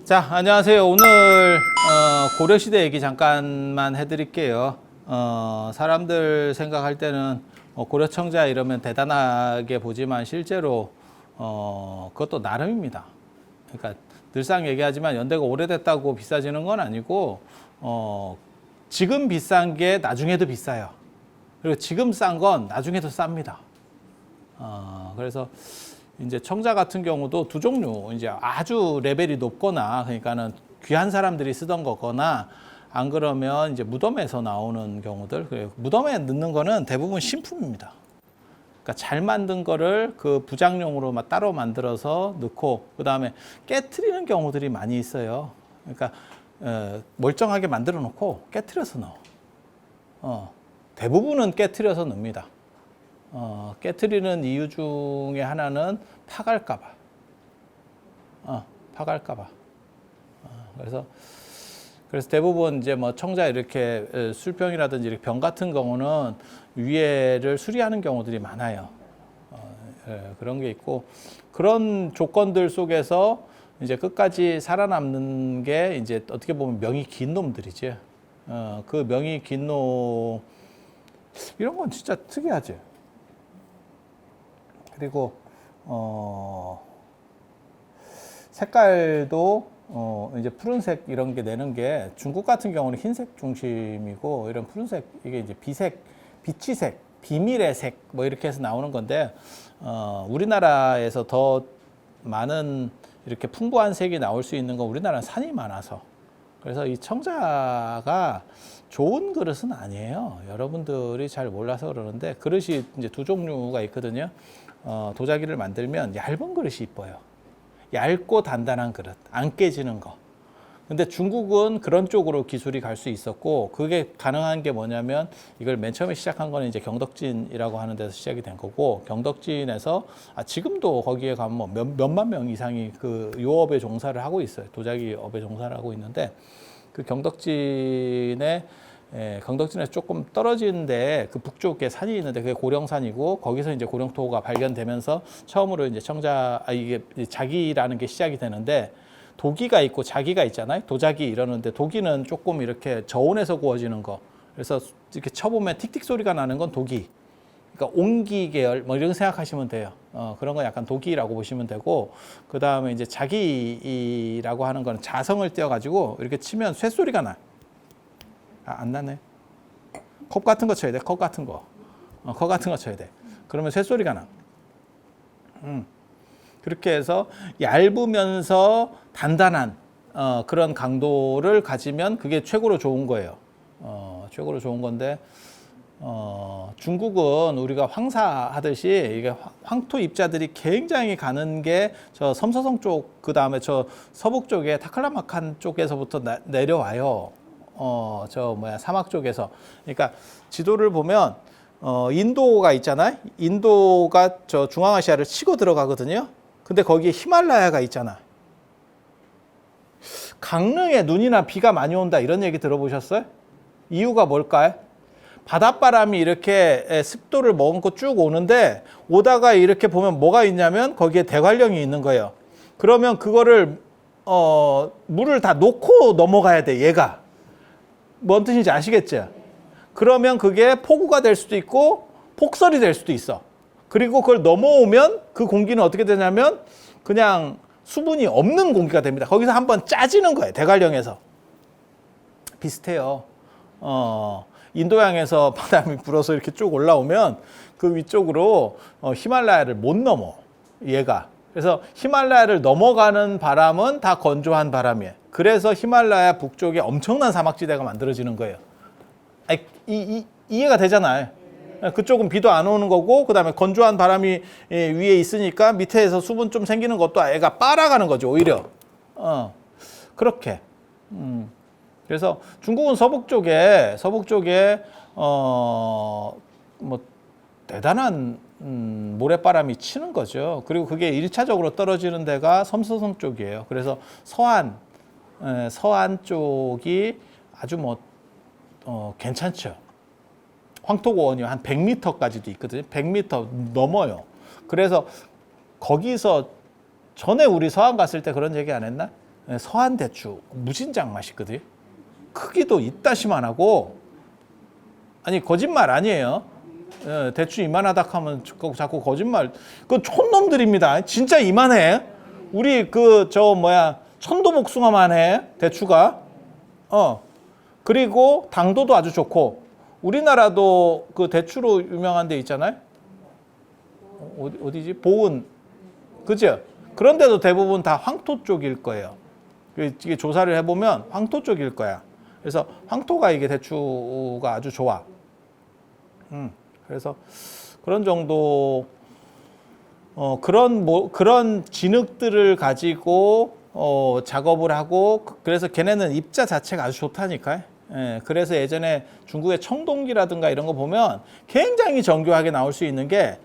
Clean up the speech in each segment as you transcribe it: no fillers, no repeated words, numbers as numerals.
자, 안녕하세요. 오늘 고려시대 얘기 잠깐만 해드릴게요. 사람들 생각할 때는 고려청자 이러면 대단하게 보지만 실제로 그것도 나름입니다. 그러니까 늘상 얘기하지만 연대가 오래됐다고 비싸지는 건 아니고 지금 비싼 게 나중에도 비싸요. 그리고 지금 싼 건 나중에도 쌉니다. 그래서 이제 청자 같은 경우도 두 종류, 이제 아주 레벨이 높거나, 그러니까는 귀한 사람들이 쓰던 거거나, 안 그러면 이제 무덤에서 나오는 경우들. 무덤에 넣는 거는 대부분 신품입니다. 그러니까 잘 만든 거를 그 부장용으로 따로 만들어서 넣고, 그 다음에 깨트리는 경우들이 많이 있어요. 그러니까 멀쩡하게 만들어 놓고 깨트려서 넣어. 대부분은 깨트려서 넣습니다. 깨트리는 이유 중에 하나는 파갈까봐. 파갈까봐. 그래서 대부분 이제 뭐 청자 이렇게 술병이라든지 이렇게 병 같은 경우는 위에를 수리하는 경우들이 많아요. 그런 게 있고, 그런 조건들 속에서 이제 끝까지 살아남는 게 이제 어떻게 보면 명이 긴 놈들이지. 그 명이 긴 놈, 이런 건 진짜 특이하지. 그리고 색깔도 이제 푸른색 이런 게 내는 게, 중국 같은 경우는 흰색 중심이고, 이런 푸른색, 이게 이제 비색, 비치색, 비밀의 색 뭐 이렇게 해서 나오는 건데, 우리나라에서 더 많은 이렇게 풍부한 색이 나올 수 있는 건 우리나라는 산이 많아서. 그래서 이 청자가 좋은 그릇은 아니에요. 여러분들이 잘 몰라서 그러는데, 그릇이 이제 두 종류가 있거든요. 도자기를 만들면 얇은 그릇이 이뻐요. 얇고 단단한 그릇, 안 깨지는 거. 근데 중국은 그런 쪽으로 기술이 갈 수 있었고, 그게 가능한 게 뭐냐면, 이걸 맨 처음에 시작한 거는 이제 경덕진이라고 하는 데서 시작이 된 거고, 경덕진에서 지금도 거기에 가면 뭐 몇만 명 이상이 그 요업에 종사를 하고 있어요. 도자기 업에 종사를 하고 있는데, 그 경덕진에서 조금 떨어지는데 그 북쪽에 산이 있는데, 그게 고령산이고, 거기서 이제 고령토가 발견되면서 처음으로 이제 이게 자기라는 게 시작이 되는데, 도기가 있고 자기가 있잖아요. 도자기 이러는데, 도기는 조금 이렇게 저온에서 구워지는 거. 그래서 이렇게 쳐보면 틱틱 소리가 나는 건 도기. 그러니까 옹기 계열 뭐 이런 거 생각하시면 돼요. 그런 거 약간 도기라고 보시면 되고, 그 다음에 이제 자기라고 하는 거는 자성을 띄워가지고 이렇게 치면 쇳소리가 나. 안 나네. 컵 같은 거 쳐야 돼. 컵 같은 거. 컵 같은 거 쳐야 돼. 그러면 쇳소리가 나. 그렇게 해서 얇으면서 단단한 그런 강도를 가지면 그게 최고로 좋은 거예요. 최고로 좋은 건데, 중국은 우리가 황사하듯이 이게 황토 입자들이 굉장히 가는 게 저 섬서성 쪽, 그 다음에 저 서북 쪽에 타클라마칸 쪽에서부터 내려와요. 사막 쪽에서. 그러니까 지도를 보면 인도가 있잖아요. 인도가 저 중앙아시아를 치고 들어가거든요. 근데 거기에 히말라야가 있잖아. 강릉에 눈이나 비가 많이 온다 이런 얘기 들어보셨어요? 이유가 뭘까요? 바닷바람이 이렇게 습도를 머금고 쭉 오는데, 오다가 이렇게 보면 뭐가 있냐면 거기에 대관령이 있는 거예요. 그러면 그거를 물을 다 놓고 넘어가야 돼. 얘가 뭔 뜻인지 아시겠죠? 그러면 그게 폭우가 될 수도 있고 폭설이 될 수도 있어. 그리고 그걸 넘어오면 그 공기는 어떻게 되냐면 그냥 수분이 없는 공기가 됩니다. 거기서 한번 짜지는 거예요. 대관령에서. 비슷해요. 인도양에서 바람이 불어서 이렇게 쭉 올라오면 그 위쪽으로 히말라야를 못 넘어. 얘가. 그래서 히말라야를 넘어가는 바람은 다 건조한 바람이에요. 그래서 히말라야 북쪽에 엄청난 사막지대가 만들어지는 거예요. 이해가 되잖아요. 그쪽은 비도 안 오는 거고, 그 다음에 건조한 바람이 위에 있으니까 밑에서 수분 좀 생기는 것도 애가 빨아가는 거죠, 오히려. 그렇게. 그래서 중국은 서북 쪽에 뭐 대단한 모래바람이 치는 거죠. 그리고 그게 1차적으로 떨어지는 데가 섬서성 쪽이에요. 그래서 서안 쪽이 아주 괜찮죠. 황토고원이 한 100m까지도 있거든요. 100m 넘어요. 그래서 거기서 전에 우리 서안 갔을 때 그런 얘기 안 했나? 서한 대추 무진장 맛있거든. 크기도 이따시만 하고, 아니 거짓말 아니에요. 대추 이만하다 하면 자꾸 거짓말. 그 촌놈들입니다. 진짜 이만해. 우리 천도복숭아만 해 대추가. 그리고 당도도 아주 좋고, 우리나라도 그 대추로 유명한 데 있잖아요. 어디지? 보은. 그죠? 그런데도 대부분 다 황토 쪽일 거예요. 이게 조사를 해보면 황토 쪽일 거야. 그래서 황토가 이게 대추가 아주 좋아. 그래서 그런 정도, 그런 진흙들을 가지고 작업을 하고, 그래서 걔네는 입자 자체가 아주 좋다니까요. 예, 그래서 예전에 중국의 청동기라든가 이런 거 보면 굉장히 정교하게 나올 수 있는 게,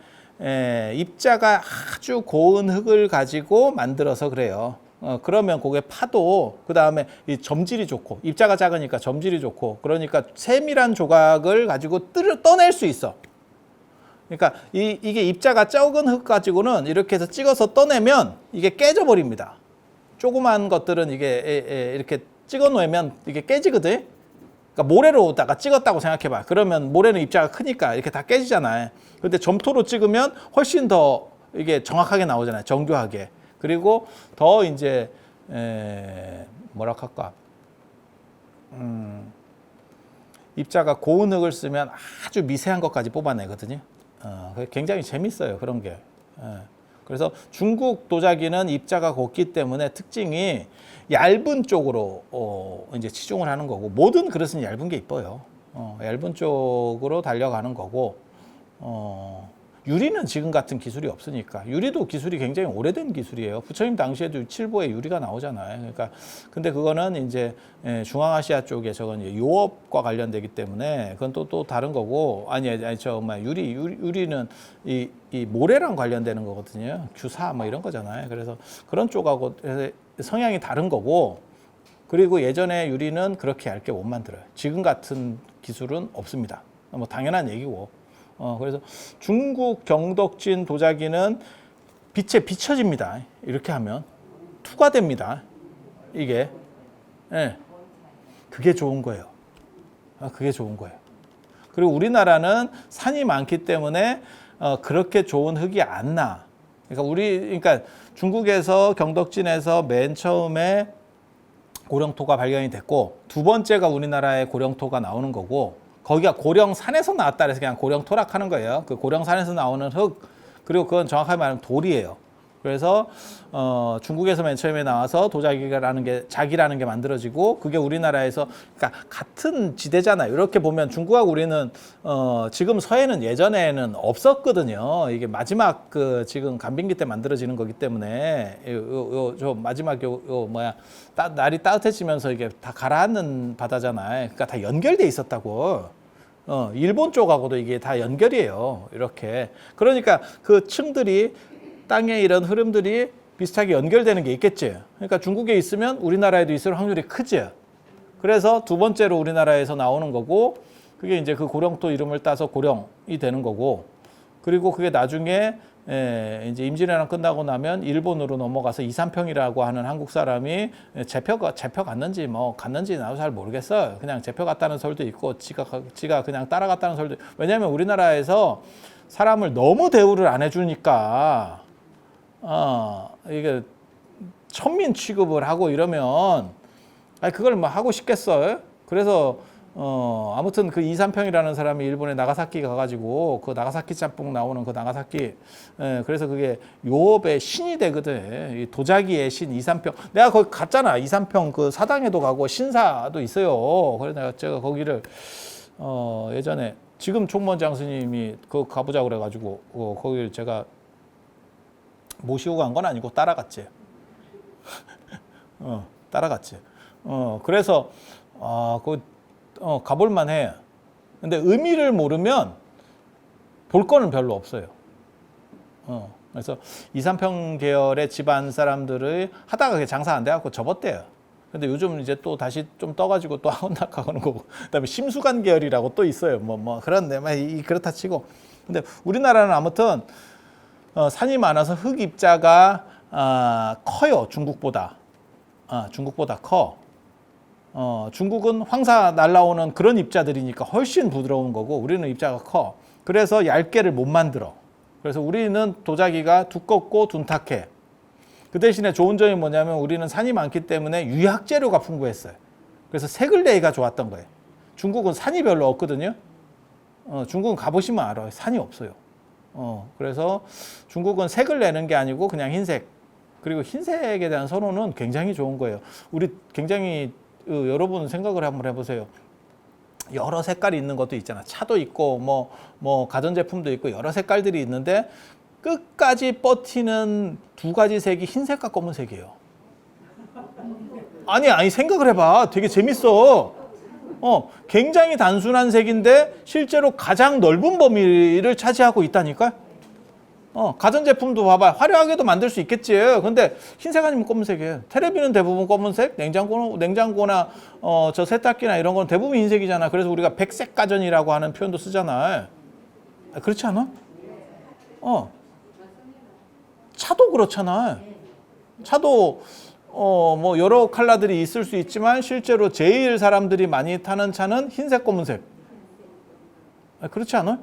입자가 아주 고운 흙을 가지고 만들어서 그래요. 그러면 그게 파도, 그 다음에 이 점질이 좋고, 입자가 작으니까 점질이 좋고, 그러니까 세밀한 조각을 가지고 떠낼 수 있어. 그러니까 이게 입자가 적은 흙 가지고는 이렇게 해서 찍어서 떠내면 이게 깨져버립니다. 조그만 것들은 이게 이렇게 찍어 놓으면 이게 깨지거든. 그러니까 모래로다가 찍었다고 생각해봐. 그러면 모래는 입자가 크니까 이렇게 다 깨지잖아요. 근데 점토로 찍으면 훨씬 더 이게 정확하게 나오잖아요. 정교하게. 그리고 더 이제 뭐라 할까? 입자가 고운 흙을 쓰면 아주 미세한 것까지 뽑아내거든요. 굉장히 재밌어요, 그런 게. 그래서 중국 도자기는 입자가 곱기 때문에 특징이 얇은 쪽으로 이제 치중을 하는 거고, 모든 그릇은 얇은 게 이뻐요. 얇은 쪽으로 달려가는 거고, 유리는 지금 같은 기술이 없으니까. 유리도 기술이 굉장히 오래된 기술이에요. 부처님 당시에도 칠보에 유리가 나오잖아요. 그러니까 근데 그거는 이제 중앙아시아 쪽에 저건 이제 요업과 관련되기 때문에 그건 또 다른 거고, 유리는 이 모래랑 관련되는 거거든요. 규사 뭐 이런 거잖아요. 그래서 그런 쪽하고 성향이 다른 거고, 그리고 예전에 유리는 그렇게 얇게 못 만들어요. 지금 같은 기술은 없습니다. 뭐 당연한 얘기고. 그래서 중국 경덕진 도자기는 빛에 비춰집니다. 이렇게 하면 투과됩니다. 이게. 그게 좋은 거예요. 그게 좋은 거예요. 그리고 우리나라는 산이 많기 때문에 그렇게 좋은 흙이 안 나. 그러니까 중국에서 경덕진에서 맨 처음에 고령토가 발견이 됐고, 두 번째가 우리나라에 고령토가 나오는 거고, 거기가 고령산에서 나왔다 그래서 그냥 고령토락 하는 거예요. 그 고령산에서 나오는 흙, 그리고 그건 정확하게 말하면 돌이에요. 그래서 중국에서 맨 처음에 나와서 도자기라는 게, 자기라는 게 만들어지고, 그게 우리나라에서, 그러니까 같은 지대잖아요. 이렇게 보면 중국하고 우리는 지금 서해는 예전에는 없었거든요. 이게 마지막 지금 간빙기 때 만들어지는 거기 때문에 저 마지막 날이 따뜻해지면서 이게 다 가라앉는 바다잖아요. 그러니까 다 연결돼 있었다고. 일본 쪽하고도 이게 다 연결이에요. 이렇게. 그러니까 그 층들이, 땅에 이런 흐름들이 비슷하게 연결되는 게 있겠지. 그러니까 중국에 있으면 우리나라에도 있을 확률이 크지. 그래서 두 번째로 우리나라에서 나오는 거고, 그게 이제 그 고령토 이름을 따서 고령이 되는 거고, 그리고 그게 나중에 이제 임진왜란 끝나고 나면 일본으로 넘어가서 이삼평이라고 하는 한국 사람이 재표 갔는지 뭐 갔는지 나도 잘 모르겠어요. 그냥 재표 갔다는 설도 있고, 지가 그냥 따라갔다는 설도. 왜냐하면 우리나라에서 사람을 너무 대우를 안 해주니까 이게 천민 취급을 하고 이러면 그걸 뭐 하고 싶겠어요? 그래서 아무튼 그 이삼평이라는 사람이 일본에 나가사키 가가지고 그 나가사키 짬뽕 나오는 그 나가사키, 그래서 그게 요업의 신이 되거든. 이 도자기의 신 이삼평. 내가 거기 갔잖아. 이삼평 그 사당에도 가고 신사도 있어요. 그래서 제가 거기를 예전에, 지금 총무원장 스님이 그 가보자 그래가지고 거기를 제가 모시고 간 건 아니고 따라갔지. 따라갔지. 그래서 가볼만 해. 근데 의미를 모르면 볼 거는 별로 없어요. 그래서 이삼평 계열의 집안 사람들을 하다가 그게 장사 안 돼갖고 접었대요. 근데 요즘 이제 또 다시 좀 떠가지고 또 혼납 가는 거고, 그다음에 심수관 계열이라고 또 있어요. 그런데 그렇다 치고. 근데 우리나라는 아무튼 산이 많아서 흙 입자가 커요, 중국보다. 중국보다 커. 중국은 황사 날라오는 그런 입자들이니까 훨씬 부드러운 거고 우리는 입자가 커. 그래서 얇게를 못 만들어. 그래서 우리는 도자기가 두껍고 둔탁해. 그 대신에 좋은 점이 뭐냐면 우리는 산이 많기 때문에 유약 재료가 풍부했어요. 그래서 색을 내기가 좋았던 거예요. 중국은 산이 별로 없거든요. 중국은 가보시면 알아요. 산이 없어요. 그래서 중국은 색을 내는 게 아니고 그냥 흰색. 그리고 흰색에 대한 선호는 굉장히 좋은 거예요. 우리 굉장히 여러분 생각을 한번 해보세요. 여러 색깔이 있는 것도 있잖아. 차도 있고 뭐 가전제품도 있고 여러 색깔들이 있는데 끝까지 버티는 두 가지 색이 흰색과 검은색이에요. 아니 생각을 해봐. 되게 재밌어. 굉장히 단순한 색인데 실제로 가장 넓은 범위를 차지하고 있다니까. 가전제품도 봐봐. 화려하게도 만들 수 있겠지. 근데 흰색 아니면 검은색이에요. 텔레비는 대부분 검은색, 냉장고나 저 세탁기나 이런 건 대부분 흰색이잖아. 그래서 우리가 백색 가전이라고 하는 표현도 쓰잖아. 그렇지 않아? 차도 그렇잖아. 차도 뭐 여러 컬러들이 있을 수 있지만 실제로 제일 사람들이 많이 타는 차는 흰색, 검은색. 그렇지 않아?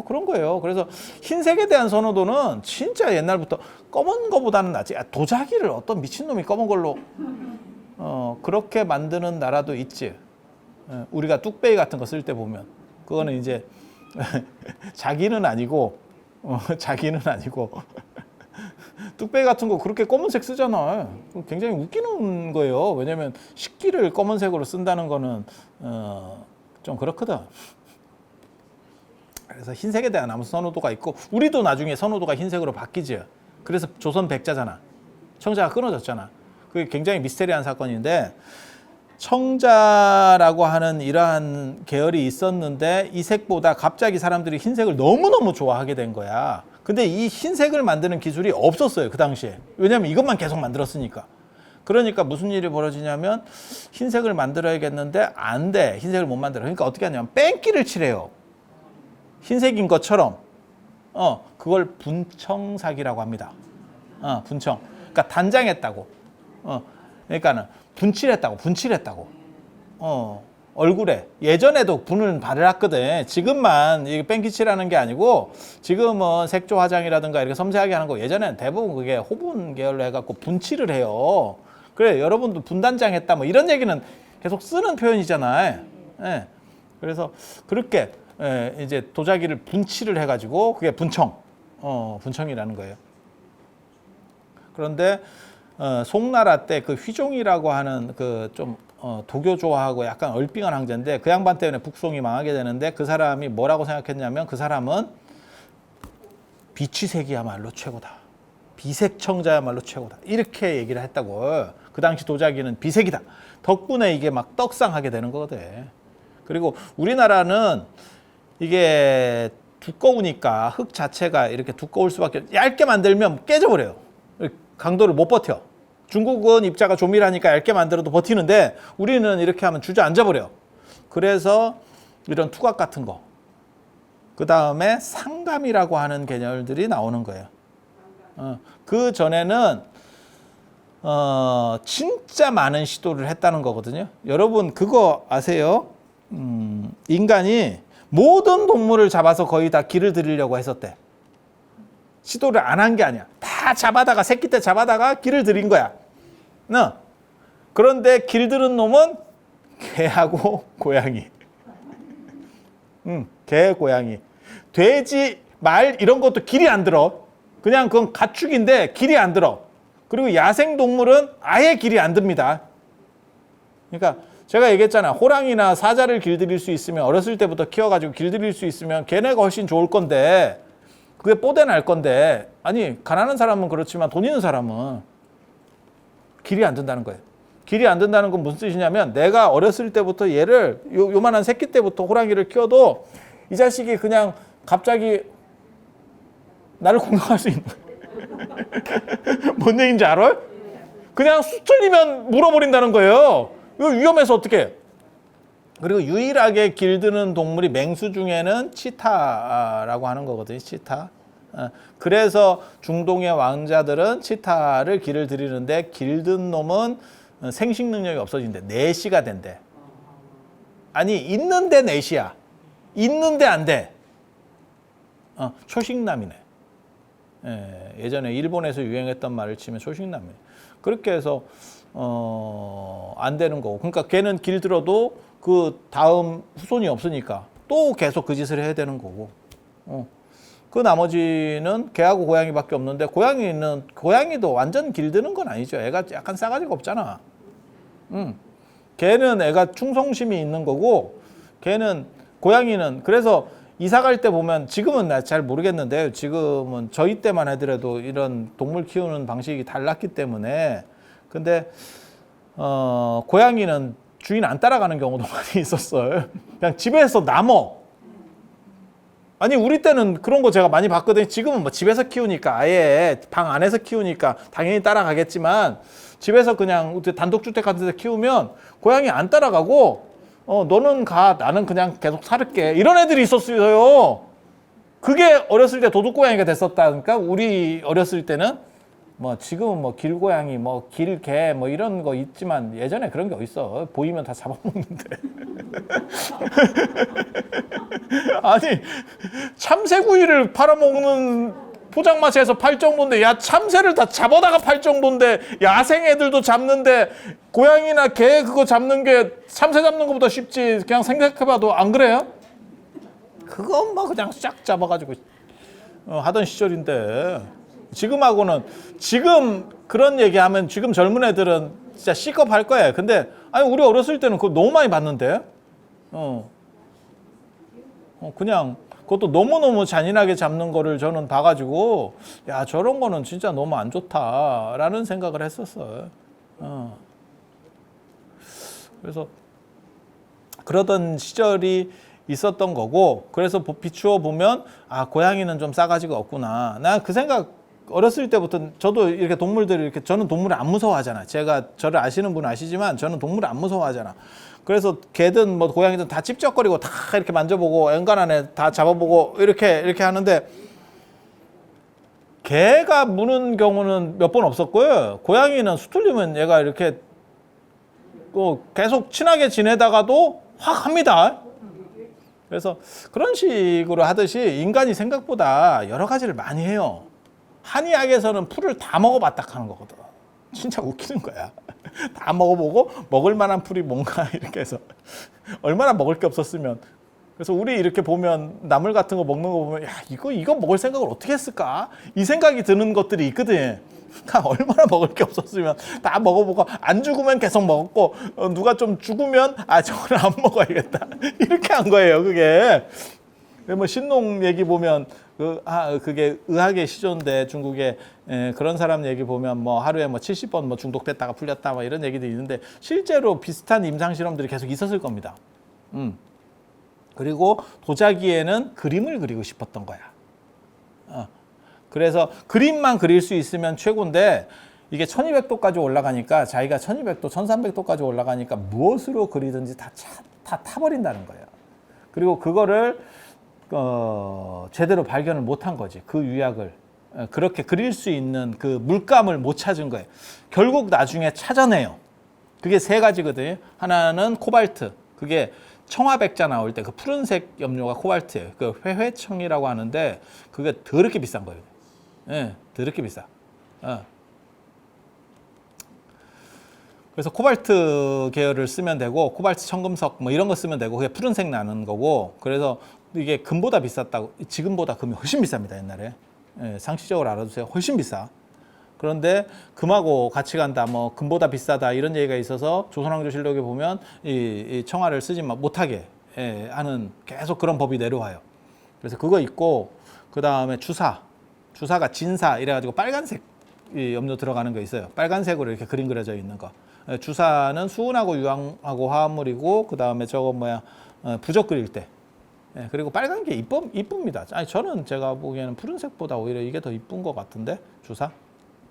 그런 거예요. 그래서 흰색에 대한 선호도는 진짜 옛날부터 검은 거보다는 낫지. 도자기를 어떤 미친놈이 검은 걸로 그렇게 만드는 나라도 있지. 우리가 뚝배기 같은 거 쓸 때 보면 그거는 이제 자기는 아니고 뚝배기 같은 거 그렇게 검은색 쓰잖아. 굉장히 웃기는 거예요. 왜냐면 식기를 검은색으로 쓴다는 거는 좀 그렇거든. 그래서 흰색에 대한 아무 선호도가 있고 우리도 나중에 선호도가 흰색으로 바뀌지. 그래서 조선 백자잖아. 청자가 끊어졌잖아. 그게 굉장히 미스테리한 사건인데 청자라고 하는 이러한 계열이 있었는데 이 색보다 갑자기 사람들이 흰색을 너무너무 좋아하게 된 거야. 근데 이 흰색을 만드는 기술이 없었어요. 그 당시에. 왜냐면 이것만 계속 만들었으니까. 그러니까 무슨 일이 벌어지냐면 흰색을 만들어야겠는데 안 돼. 흰색을 못 만들어. 그러니까 어떻게 하냐면 뺑기를 칠해요. 흰색인 것처럼 그걸 분청사기라고 합니다. 분청. 그러니까 단장했다고. 그러니까는 분칠했다고. 얼굴에 예전에도 분을 발랐거든. 지금만 이게 뺑기칠하는 게 아니고 지금은 색조 화장이라든가 이렇게 섬세하게 하는 거 예전에는 대부분 그게 호분 계열로 해갖고 분칠을 해요. 그래 여러분도 분단장했다 뭐 이런 얘기는 계속 쓰는 표현이잖아요. 예. 그래서 그렇게 이제 도자기를 분칠을 해가지고 그게 분청이라는 거예요. 그런데 송나라 때 그 휘종이라고 하는 그 좀 도교조화하고 약간 얼빙한 황제인데 그 양반 때문에 북송이 망하게 되는데 그 사람이 뭐라고 생각했냐면 그 사람은 비취색이야말로 최고다. 비색청자야말로 최고다. 이렇게 얘기를 했다고. 그 당시 도자기는 비색이다. 덕분에 이게 막 떡상하게 되는 거거든. 그리고 우리나라는 이게 두꺼우니까 흙 자체가 이렇게 두꺼울 수밖에 얇게 만들면 깨져버려요. 강도를 못 버텨. 중국은 입자가 조밀하니까 얇게 만들어도 버티는데 우리는 이렇게 하면 주저앉아버려. 그래서 이런 투각 같은 거. 그 다음에 상감이라고 하는 개념들이 나오는 거예요. 그 전에는 진짜 많은 시도를 했다는 거거든요. 여러분 그거 아세요? 인간이 모든 동물을 잡아서 거의 다 길을 들이려고 했었대. 시도를 안 한 게 아니야. 다 잡아다가 새끼 때 잡아다가 길을 들인 거야. 그런데 길 들은 놈은 개하고 고양이. 개, 고양이. 돼지, 말 이런 것도 길이 안 들어. 그냥 그건 가축인데 길이 안 들어. 그리고 야생 동물은 아예 길이 안 듭니다. 그러니까 제가 얘기했잖아. 호랑이나 사자를 길들일 수 있으면 어렸을 때부터 키워가지고 길들일 수 있으면 걔네가 훨씬 좋을 건데 그게 뽀대 날 건데 아니 가난한 사람은 그렇지만 돈 있는 사람은 길이 안 든다는 거예요. 길이 안 든다는 건 무슨 뜻이냐면 내가 어렸을 때부터 얘를 요만한 새끼 때부터 호랑이를 키워도 이 자식이 그냥 갑자기 나를 공격할 수 있는 뭔 얘기인지 알아요? 그냥 수틀리면 물어버린다는 거예요. 이거 위험해서 어떡해. 그리고 유일하게 길드는 동물이 맹수 중에는 치타라고 하는 거거든요. 치타. 그래서 중동의 왕자들은 치타를 길을 들이는데 길든 놈은 생식 능력이 없어진대. 내시가 된대. 아니 있는데 내시야. 있는데 안 돼. 초식남이네. 예전에 일본에서 유행했던 말을 치면 초식남이네. 그렇게 해서 안 되는 거고. 그러니까 걔는 길들어도 그 다음 후손이 없으니까 또 계속 그 짓을 해야 되는 거고. 그 나머지는 개하고 고양이밖에 없는데 고양이도 완전 길드는 건 아니죠. 애가 약간 싸가지가 없잖아. 걔는 애가 충성심이 있는 거고 고양이는 그래서 이사 갈 때 보면 지금은 나 잘 모르겠는데 지금은 저희 때만 하더라도 이런 동물 키우는 방식이 달랐기 때문에 근데 고양이는 주인 안 따라가는 경우도 많이 있었어요. 그냥 집에서 남어. 아니 우리 때는 그런 거 제가 많이 봤거든요. 지금은 뭐 집에서 키우니까 아예 방 안에서 키우니까 당연히 따라가겠지만 집에서 그냥 단독주택 같은 데 키우면 고양이 안 따라가고 너는 가 나는 그냥 계속 살을게 이런 애들이 있었어요. 그게 어렸을 때 도둑고양이가 됐었다니까. 우리 어렸을 때는 뭐 지금은 뭐 길고양이 뭐 길개 뭐 이런 거 있지만 예전에 그런 게 어딨어. 보이면 다 잡아먹는데. 아니 참새구이를 팔아먹는 포장마차에서 팔 정도인데 야 참새를 다 잡아다가 팔 정도인데 야생 애들도 잡는데 고양이나 개 그거 잡는 게 참새 잡는 것보다 쉽지. 그냥 생각해봐도 안 그래요? 그건 뭐 그냥 쫙 잡아가지고 하던 시절인데 지금하고는 지금 그런 얘기하면 지금 젊은 애들은 진짜 C컵 할 거예요. 근데 아니 우리 어렸을 때는 그거 너무 많이 봤는데 그냥 그것도 너무너무 잔인하게 잡는 거를 저는 봐가지고 야 저런 거는 진짜 너무 안 좋다라는 생각을 했었어요. 그래서 그러던 시절이 있었던 거고 그래서 비추어 보면 아 고양이는 좀 싸가지가 없구나. 난 그 생각 어렸을 때부터 저도 이렇게 동물들을 이렇게 저는 동물을 안 무서워하잖아. 제가 저를 아시는 분은 아시지만 저는 동물을 안 무서워하잖아. 그래서 개든 뭐 고양이든 다 찝쩍거리고 다 이렇게 만져보고 엔간 안에 다 잡아보고 이렇게 하는데 개가 무는 경우는 몇 번 없었고요. 고양이는 수틀리면 얘가 이렇게 계속 친하게 지내다가도 확 합니다. 그래서 그런 식으로 하듯이 인간이 생각보다 여러 가지를 많이 해요. 한의학에서는 풀을 다 먹어봤다 하는 거거든. 진짜 웃기는 거야. 다 먹어보고 먹을 만한 풀이 뭔가 이렇게 해서 얼마나 먹을 게 없었으면. 그래서 우리 이렇게 보면 나물 같은 거 먹는 거 보면 야 이거 먹을 생각을 어떻게 했을까? 이 생각이 드는 것들이 있거든. 그러니까 얼마나 먹을 게 없었으면 다 먹어보고 안 죽으면 계속 먹었고 누가 좀 죽으면 저걸 안 먹어야겠다. 이렇게 한 거예요. 그게. 뭐 신농 얘기 보면 그게 의학의 시조인데 중국에 그런 사람 얘기 보면 뭐 하루에 뭐 70번 뭐 중독됐다가 풀렸다 뭐 이런 얘기도 있는데 실제로 비슷한 임상 실험들이 계속 있었을 겁니다. 그리고 도자기에는 그림을 그리고 싶었던 거야. 그래서 그림만 그릴 수 있으면 최고인데 이게 1200도까지 올라가니까 자기가 1200도, 1300도까지 올라가니까 무엇으로 그리든지 다 타버린다는 거예요. 그리고 그거를 제대로 발견을 못한 거지. 그 유약을 그렇게 그릴 수 있는 그 물감을 못 찾은 거예요. 결국 나중에 찾아내요. 그게 세 가지거든요. 하나는 코발트. 그게 청화백자 나올 때 그 푸른색 염료가 코발트예요. 그 회회청이라고 하는데 그게 더럽게 비싼 거예요. 예, 더럽게 비싸. 그래서 코발트 계열을 쓰면 되고 코발트 청금석 뭐 이런 거 쓰면 되고 그게 푸른색 나는 거고 그래서 이게 금보다 비쌌다고. 지금보다 금이 훨씬 비쌉니다. 옛날에. 상식적으로 알아두세요. 훨씬 비싸. 그런데 금하고 같이 간다, 뭐 금보다 비싸다 이런 얘기가 있어서 조선왕조실록에 보면 이 청화를 쓰지 못하게 하는 계속 그런 법이 내려와요. 그래서 그거 있고 그 다음에 주사가 진사 이래가지고 빨간색 염료 들어가는 거 있어요. 빨간색으로 이렇게 그림 그려져 있는 거. 주사는 수은하고 유황하고 화합물이고 그 다음에 저거 부적 그릴 때. 그리고 빨간 게 이쁩니다. 아니 저는 제가 보기에는 푸른색보다 오히려 이게 더 이쁜 것 같은데 주사.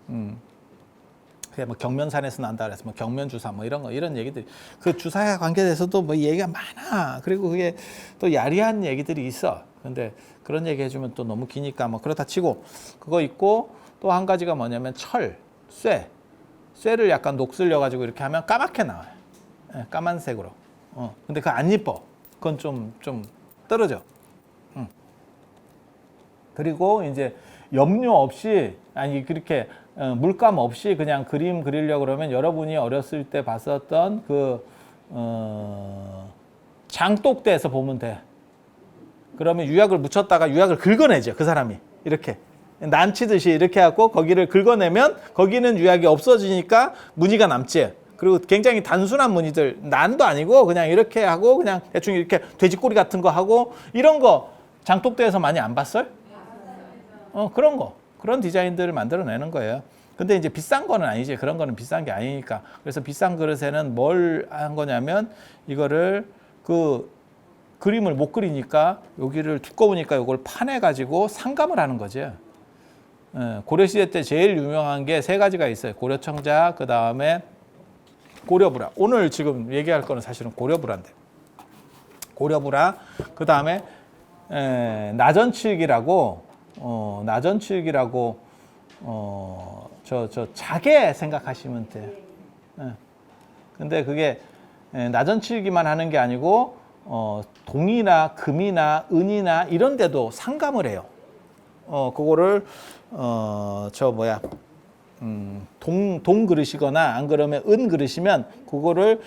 그냥 뭐 경면산에서 난다 그래서 뭐 경면주사 뭐 이런 얘기들이 그 주사에 관계돼서도 뭐 얘기가 많아. 그리고 그게 또 야리한 얘기들이 있어. 근데 그런 얘기 해주면 또 너무 기니까 뭐 그렇다 치고 그거 있고 또 한 가지가 뭐냐면 쇠 쇠를 약간 녹슬려 가지고 이렇게 하면 까맣게 나와요. 예, 까만색으로. 근데 그거 안 이뻐. 그건 좀 떨어져. 그리고 이제 염료 없이, 아니 그렇게 물감 없이 그냥 그림 그리려고 그러면 여러분이 어렸을 때 봤었던 그 장독대에서 보면 돼. 그러면 유약을 묻혔다가 유약을 긁어내죠. 그 사람이 이렇게 난치듯이 이렇게 하고 거기를 긁어내면 거기는 유약이 없어지니까 무늬가 남지. 그리고 굉장히 단순한 무늬들, 난도 아니고 그냥 이렇게 하고 그냥 대충 이렇게 돼지꼬리 같은 거 하고 이런 거 장독대에서 많이 안 봤어요? 그런 거, 그런 디자인들을 만들어내는 거예요. 근데 이제 비싼 거는 아니지. 그런 거는 비싼 게 아니니까. 그래서 비싼 그릇에는 뭘 한 거냐면 이거를 그 그림을 못 그리니까 여기를 두꺼우니까 이걸 파내가지고 상감을 하는 거죠. 고려시대 때 제일 유명한 게 세 가지가 있어요. 고려청자, 그 다음에 고려부라. 오늘 지금 얘기할 거는 사실은 고려부라인데. 고려부라, 그 다음에 나전칠기라고, 저 자개 생각하시면 돼요. 근데 그게 나전칠기만 하는 게 아니고 동이나 금이나 은이나 이런 데도 상감을 해요. 그거를 동 그릇이거나 안 그러면 은 그릇이면 그거를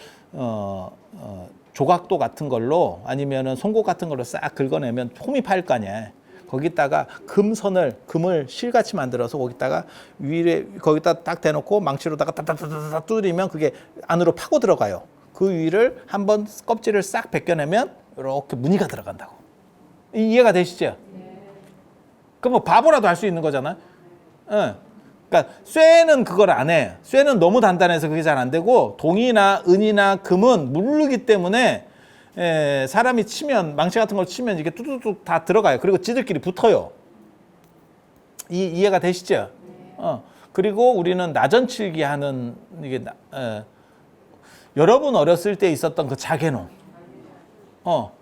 조각도 같은 걸로 아니면은 송곳 같은 걸로 싹 긁어내면 폼이 파일 거 아니야. 거기다가 금을 실같이 만들어서 거기다가 위에 거기다 딱 대놓고 망치로다가 딱딱딱딱 두드리면 그게 안으로 파고 들어가요. 그 위를 한번 껍질을 싹 벗겨내면 이렇게 무늬가 들어간다고. 이해가 되시죠? 그럼 뭐 바보라도 할 수 있는 거잖아. 그러니까 쇠는 그걸 안 해. 쇠는 너무 단단해서 그게 잘 안 되고 동이나 은이나 금은 물르기 때문에 사람이 치면 망치 같은 걸 치면 이게 뚜뚜뚜 다 들어가요. 그리고 지들끼리 붙어요. 이해가 되시죠? 그리고 우리는 나전칠기 하는 이게 여러분 어렸을 때 있었던 그 자개농.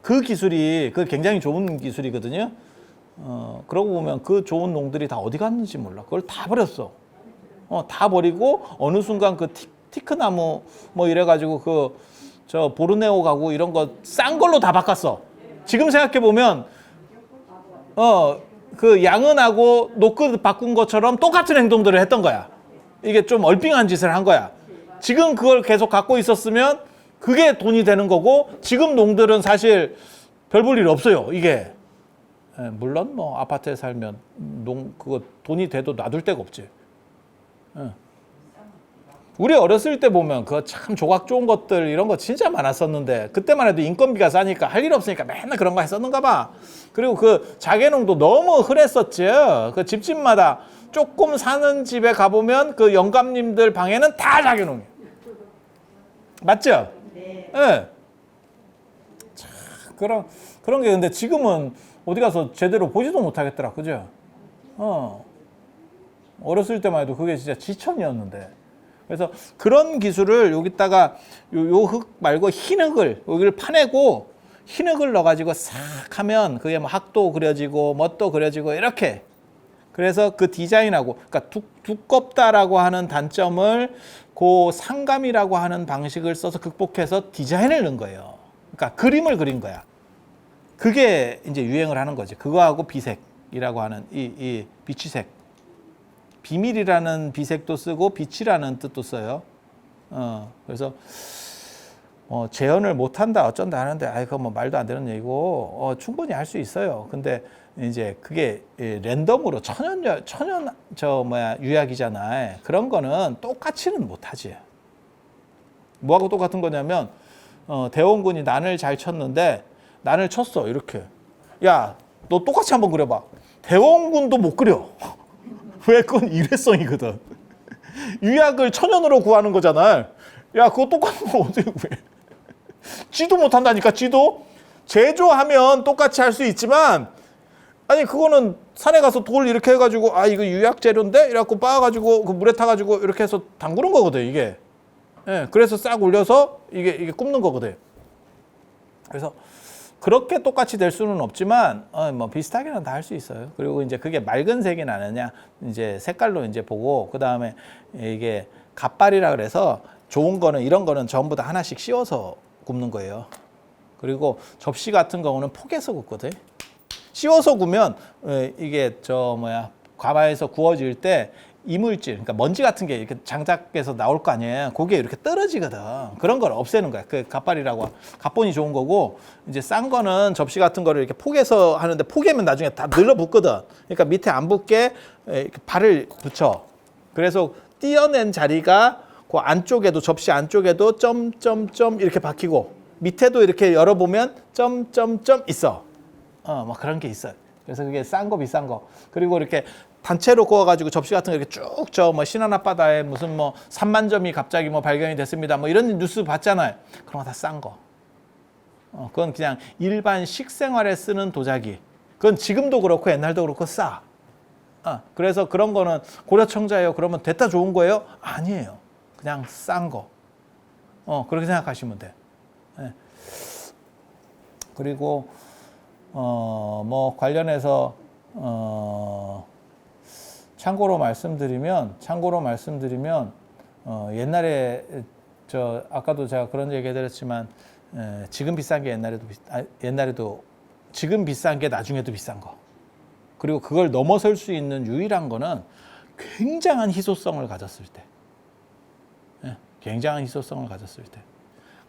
그 기술이 그 굉장히 좋은 기술이거든요. 그러고 보면 그 좋은 농들이 다 어디 갔는지 몰라. 그걸 다 버렸어. 다 버리고 어느 순간 그 티크나무 뭐 이래가지고 저 보르네오 가고 이런 거 싼 걸로 다 바꿨어. 지금 생각해 보면 그 양은하고 노크 바꾼 것처럼 똑같은 행동들을 했던 거야. 이게 좀 얼빙한 짓을 한 거야. 지금 그걸 계속 갖고 있었으면 그게 돈이 되는 거고 지금 농들은 사실 별 볼 일 없어요. 이게. 물론 뭐 아파트에 살면 그거 돈이 돼도 놔둘 데가 없지. 우리 어렸을 때 보면 그 참 조각 좋은 것들 이런 거 진짜 많았었는데 그때만 해도 인건비가 싸니까 할 일 없으니까 맨날 그런 거 했었는가 봐. 그리고 그 자개농도 너무 흔했었죠. 그 집집마다 조금 사는 집에 가보면 그 영감님들 방에는 다 자개농이에요. 맞죠? 네. 참 그런 게 근데 지금은 어디 가서 제대로 보지도 못하겠더라. 그죠? 어렸을 때만 해도 그게 진짜 지천이었는데. 그래서 그런 기술을 여기다가 요 흙 말고 흰 흙을 여기를 파내고 흰 흙을 넣어가지고 싹 하면 그게 뭐 학도 그려지고 뭣도 그려지고 이렇게. 그래서 그 디자인하고 그러니까 두껍다라고 하는 단점을 그 상감이라고 하는 방식을 써서 극복해서 디자인을 넣은 거예요. 그러니까 그림을 그린 거야. 그게 이제 유행을 하는 거지. 그거하고 비색이라고 하는 이 비취색. 비밀이라는 비색도 쓰고 빛이라는 뜻도 써요. 그래서 재현을 못한다 어쩐다 하는데 그거 뭐 말도 안 되는 얘기고 충분히 할 수 있어요. 근데 이제 그게 랜덤으로 유약이잖아요. 그런 거는 똑같이는 못하지. 뭐하고 똑같은 거냐면 대원군이 난을 잘 쳤는데 난을 쳤어 이렇게. 야, 너 똑같이 한번 그려봐. 대원군도 못 그려. 왜? 그건 일회성이거든. 유약을 천연으로 구하는 거잖아. 야, 그거 똑같은 거 어떻게 구해? 지도 못한다니까. 지도 제조하면 똑같이 할 수 있지만 아니 그거는 산에 가서 돌 이렇게 해가지고 이거 유약 재료인데 이래갖고 빻아가지고 그 물에 타가지고 이렇게 해서 담그는 거거든 이게. 그래서 싹 올려서 이게 굽는 거거든. 그래서 그렇게 똑같이 될 수는 없지만 뭐 비슷하게는 다 할 수 있어요. 그리고 이제 그게 맑은 색이 나느냐 이제 색깔로 이제 보고 그 다음에 이게 갓발이라 그래서 좋은 거는 이런 거는 전부 다 하나씩 씌워서 굽는 거예요. 그리고 접시 같은 경우는 포개서 굽거든. 씌워서 구우면 이게 가마에서 구워질 때 이물질, 그러니까 먼지 같은 게 이렇게 장작에서 나올 거 아니에요. 그게 이렇게 떨어지거든. 그런 걸 없애는 거야. 그 갓발이라고. 갓본이 좋은 거고, 이제 싼 거는 접시 같은 거를 이렇게 포개서 하는데, 포개면 나중에 다 늘러붙거든. 그러니까 밑에 안 붙게 이렇게 발을 붙여. 그래서 띄어낸 자리가 그 안쪽에도, 접시 안쪽에도 점점점 이렇게 박히고, 밑에도 이렇게 열어보면 점점점 있어. 뭐 그런 게 있어요. 그래서 그게 싼 거 비싼 거. 그리고 이렇게 단체로 구워가지고 접시 같은 거 이렇게 쭉 뭐 신안 앞바다에 무슨 뭐 3만 점이 갑자기 뭐 발견이 됐습니다. 뭐 이런 뉴스 봤잖아요. 그런 거 다 싼 거. 그건 그냥 일반 식생활에 쓰는 도자기. 그건 지금도 그렇고 옛날도 그렇고 싸. 그래서 그런 거는 고려청자예요. 그러면 됐다 좋은 거예요? 아니에요. 그냥 싼 거. 그렇게 생각하시면 돼. 네. 그리고 뭐 관련해서 참고로 말씀드리면 옛날에 아까도 제가 그런 얘기 해드렸지만 지금 비싼 게 옛날에도 지금 비싼 게 나중에도 비싼 거. 그리고 그걸 넘어설 수 있는 유일한 거는 굉장한 희소성을 가졌을 때. 굉장한 희소성을 가졌을 때.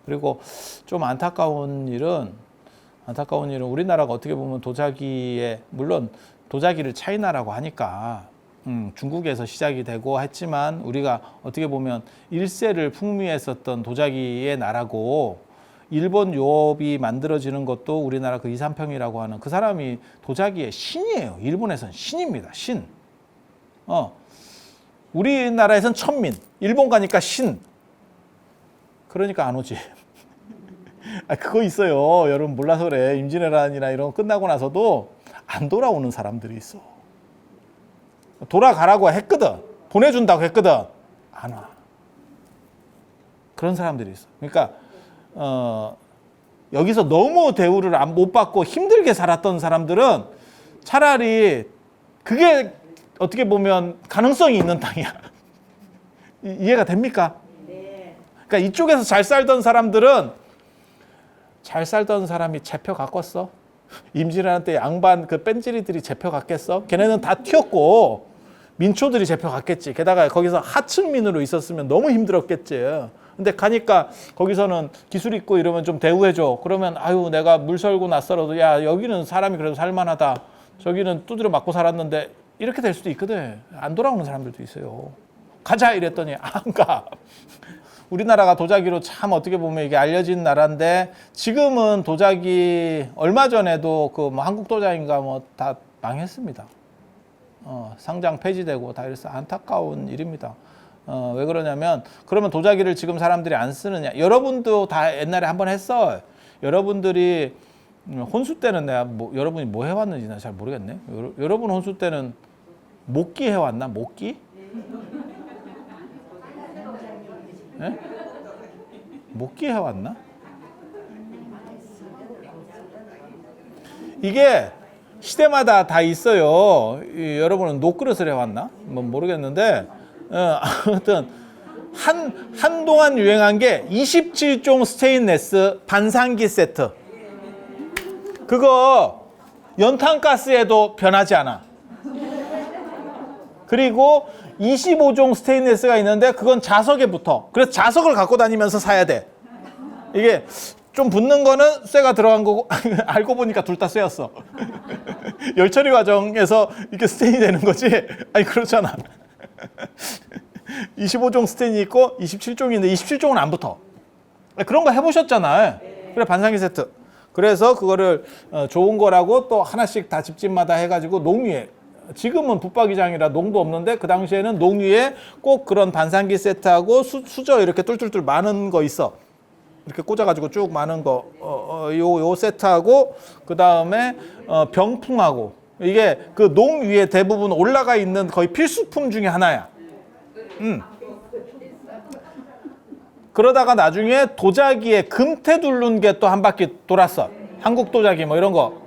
그리고 좀 안타까운 일은 우리나라가 어떻게 보면 물론 도자기를 차이나라고 하니까 중국에서 시작이 되고 했지만 우리가 어떻게 보면 1세를 풍미했었던 도자기의 나라고, 일본 요업이 만들어지는 것도 우리나라 그 이삼평이라고 하는 그 사람이 도자기의 신이에요. 일본에서는 신입니다. 신. 우리나라에서는 천민, 일본 가니까 신. 그러니까 안 오지. 그거 있어요. 여러분 몰라서 그래. 임진왜란이나 이런 거 끝나고 나서도 안 돌아오는 사람들이 있어. 돌아가라고 했거든. 보내준다고 했거든. 안 와. 그런 사람들이 있어. 그러니까 여기서 너무 대우를 못 받고 힘들게 살았던 사람들은 차라리 그게 어떻게 보면 가능성이 있는 땅이야. 이해가 됩니까? 네. 그러니까 이쪽에서 잘 살던 사람이 잡혀 갔겠어? 임진왜란 때 양반 그 뺀질이들이 잡혀 갔겠어? 걔네는 다 튀었고 민초들이 잡혀 갔겠지. 게다가 거기서 하층민으로 있었으면 너무 힘들었겠지. 근데 가니까 거기서는 기술 있고 이러면 좀 대우해줘. 그러면 아유 내가 물 썰고 낯설어도 야 여기는 사람이 그래도 살만하다. 저기는 두드려 맞고 살았는데 이렇게 될 수도 있거든. 안 돌아오는 사람들도 있어요. 가자 이랬더니 안 가. 우리나라가 도자기로 참 어떻게 보면 이게 알려진 나라인데 지금은 도자기 얼마 전에도 그 뭐 한국도자기인가 뭐 다 망했습니다. 상장 폐지되고 다 이래서 안타까운 일입니다. 왜 그러냐면 그러면 도자기를 지금 사람들이 안 쓰느냐. 여러분도 다 옛날에 한번 했어. 여러분들이 혼수 때는 내가 여러분이 뭐 해왔는지 나 잘 모르겠네. 여러분 혼수 때는 목기 해왔나? 목기? 네? 목기 해왔나? 이게 시대마다 다 있어요. 여러분은 녹그릇을 해왔나? 뭐 모르겠는데 아무튼 한동안 유행한 게 27종 스테인레스 반상기 세트. 그거 연탄가스에도 변하지 않아. 그리고 25종 스테인레스가 있는데 그건 자석에 붙어. 그래서 자석을 갖고 다니면서 사야 돼. 이게 좀 붙는 거는 쇠가 들어간 거고 알고 보니까 둘 다 쇠였어. 열처리 과정에서 이렇게 스테인이 되는 거지. 아니 그렇잖아. 25종 스테인이 있고 27종이 있는데 27종은 안 붙어. 그런 거 해보셨잖아요. 그래 반상기 세트. 그래서 그거를 좋은 거라고 또 하나씩 다 집집마다 해가지고 농위에, 지금은 붙박이장이라 농도 없는데 그 당시에는 농위에 꼭 그런 반상기 세트하고 수저 이렇게 뚫뚫뚫 많은 거 있어. 이렇게 꽂아가지고 쭉 많은 거, 요 세트하고 그 다음에 병풍하고, 이게 그 농위에 대부분 올라가 있는 거의 필수품 중에 하나야. 그러다가 나중에 도자기에 금태 두른 게 또 한 바퀴 돌았어. 한국 도자기 뭐 이런 거.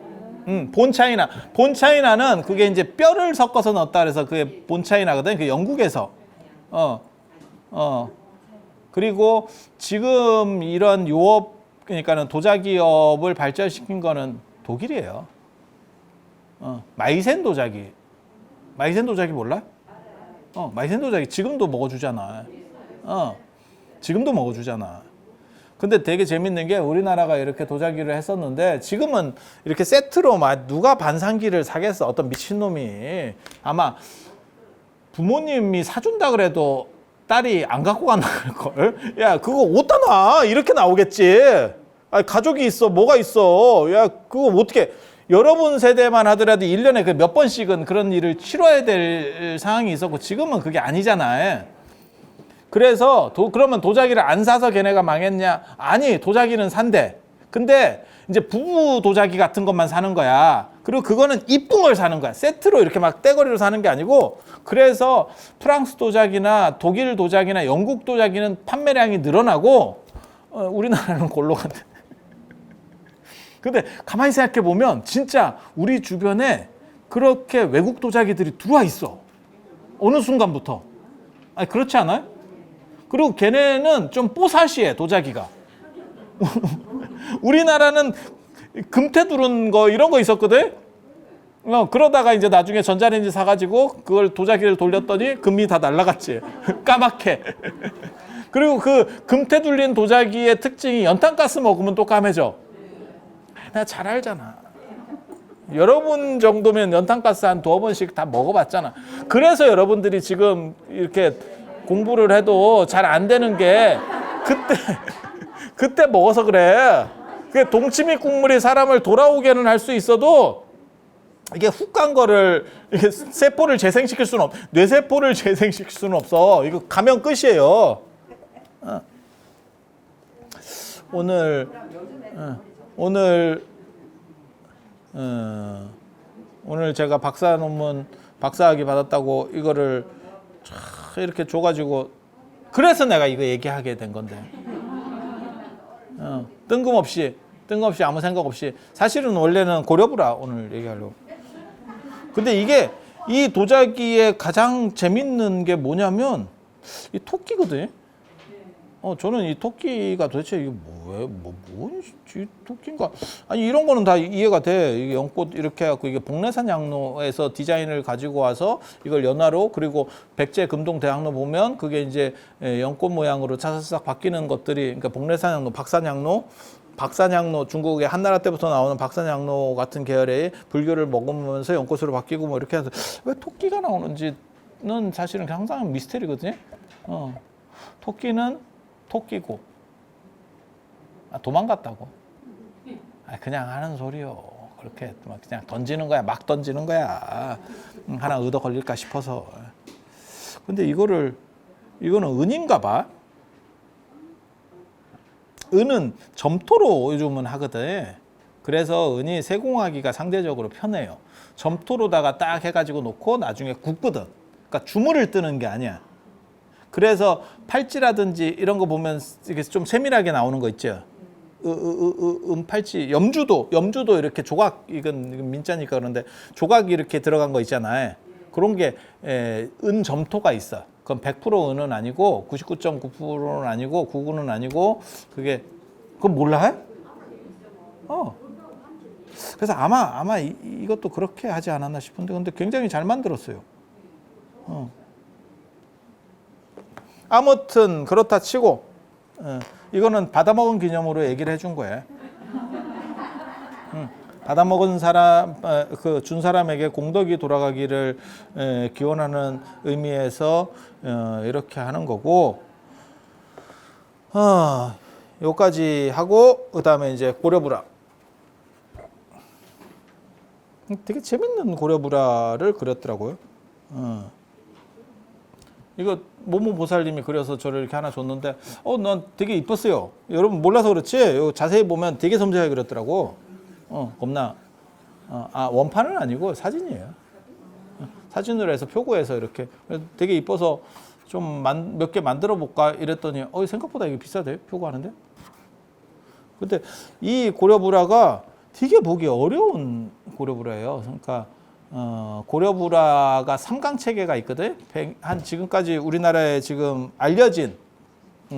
본차이나는 그게 이제 뼈를 섞어서 넣었다 그래서 그게 본차이나거든. 그 영국에서. 그리고 지금 이런 요업, 그러니까는 도자기업을 발전시킨 거는 독일이에요. 마이센 도자기. 마이센 도자기 몰라? 마이센 도자기 지금도 먹어주잖아. 지금도 먹어주잖아. 근데 되게 재밌는 게 우리나라가 이렇게 도자기를 했었는데 지금은 이렇게 세트로 막 누가 반상기를 사겠어. 어떤 미친놈이. 아마 부모님이 사준다 그래도 딸이 안 갖고 간다걸. 야, 그거 어디다 놔? 이렇게 나오겠지. 아니, 가족이 있어. 뭐가 있어. 야, 그거 어떻게. 여러분 세대만 하더라도 1년에 그 몇 번씩은 그런 일을 치러야 될 상황이 있었고 지금은 그게 아니잖아. 그래서 그러면 도자기를 안 사서 걔네가 망했냐? 아니, 도자기는 산대. 근데 이제 부부 도자기 같은 것만 사는 거야. 그리고 그거는 이쁜 걸 사는 거야. 세트로 이렇게 막 떼거리로 사는 게 아니고. 그래서 프랑스 도자기나 독일 도자기나 영국 도자기는 판매량이 늘어나고 우리나라는 골로 간대. 근데 가만히 생각해 보면 진짜 우리 주변에 그렇게 외국 도자기들이 들어와 있어. 어느 순간부터. 아니, 그렇지 않아요? 그리고 걔네는 좀 뽀사시해, 도자기가. 우리나라는 금태 두른 거 이런 거 있었거든. 그러다가 이제 나중에 전자레인지 사가지고 그걸 도자기를 돌렸더니 금이 다 날라갔지. 까맣게. 그리고 그 금태 둘린 도자기의 특징이 연탄가스 먹으면 또 까매져. 나 잘 알잖아. 여러분 정도면 연탄가스 한 2번씩 다 먹어봤잖아. 그래서 여러분들이 지금 이렇게 공부를 해도 잘 안 되는 게 그때 먹어서 그래. 그 동치미 국물이 사람을 돌아오게는 할 수 있어도 이게 훅 간 거를 이게 세포를 재생시킬 수는 뇌세포를 재생시킬 수는 없어. 이거 가면 끝이에요. 오늘 제가 박사학위 받았다고 이거를 이렇게 줘가지고 그래서 내가 이거 얘기하게 된 건데 뜬금없이 아무 생각 없이 사실은 원래는 고려부라 오늘 얘기하려고. 근데 이게 이 도자기의 가장 재밌는 게 뭐냐면 이 토끼거든. 저는 이 토끼가 도대체 이게 뭔지 토끼인가? 아니, 이런 거는 다 이해가 돼. 이게 연꽃 이렇게 해갖고 이게 복례산 양로에서 디자인을 가지고 와서 이걸 연화로 그리고 백제 금동 대학로 보면 그게 이제 연꽃 모양으로 차사삭 바뀌는 것들이 그러니까 복례산 양로, 박산 양로 중국의 한나라 때부터 나오는 박산 양로 같은 계열의 불교를 먹으면서 연꽃으로 바뀌고 뭐 이렇게 해서 왜 토끼가 나오는지는 사실은 항상 미스테리거든요. 토끼는 토끼고 도망갔다고. 그냥 하는 소리요. 그렇게 그냥 던지는 거야. 막 던지는 거야. 하나 얻어 걸릴까 싶어서. 근데 이거는 은인가 봐. 은은 점토로 요즘은 하거든. 그래서 은이 세공하기가 상대적으로 편해요. 점토로다가 딱 해가지고 놓고 나중에 굽거든. 그러니까 주물을 뜨는 게 아니야. 그래서 팔찌라든지 이런 거 보면 이게 좀 세밀하게 나오는 거 있죠. 팔찌, 염주도 이렇게 조각, 이건 민자니까 그런데 조각이 이렇게 들어간 거 있잖아요. 그런 게 은 점토가 있어. 그건 100% 은은 아니고 99.9%는 아니고 99는 아니고 그건 몰라요? 그래서 아마 이것도 그렇게 하지 않았나 싶은데 근데 굉장히 잘 만들었어요. 아무튼 그렇다 치고 이거는 받아먹은 기념으로 얘기를 해준 거예요. 받아먹은 사람, 준 사람에게 공덕이 돌아가기를 기원하는 의미에서 이렇게 하는 거고, 여기까지 하고 그다음에 이제 고려부라. 되게 재밌는 고려부라를 그렸더라고요. 이거 모모보살님이 그려서 저를 이렇게 하나 줬는데 난 되게 이뻤어요. 여러분 몰라서 그렇지 이거 자세히 보면 되게 섬세하게 그렸더라고. 겁나 원판은 아니고 사진이에요. 사진으로 해서 표고해서 이렇게 되게 이뻐서 좀 몇 개 만들어 볼까 이랬더니 생각보다 이게 비싸대 표고하는데. 근데 이 고려부라가 되게 보기 어려운 고려부라예요. 그러니까 고려불화가 3강 체계가 있거든. 한 지금까지 우리나라에 지금 알려진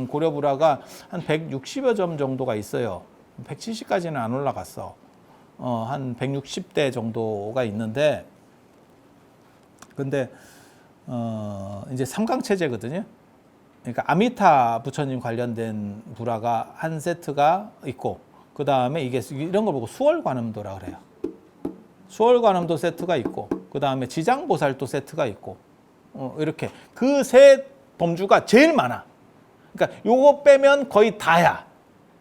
고려불화가 한 160여 점 정도가 있어요. 170까지는 안 올라갔어. 한 160대 정도가 있는데, 근데 이제 3강 체제거든요. 그러니까 아미타 부처님 관련된 불화가 한 세트가 있고, 그 다음에 이게 이런 걸 보고 수월관음도라 그래요. 수월관음도 세트가 있고, 그 다음에 지장보살도 세트가 있고, 이렇게 그 세 범주가 제일 많아. 그러니까 요거 빼면 거의 다야.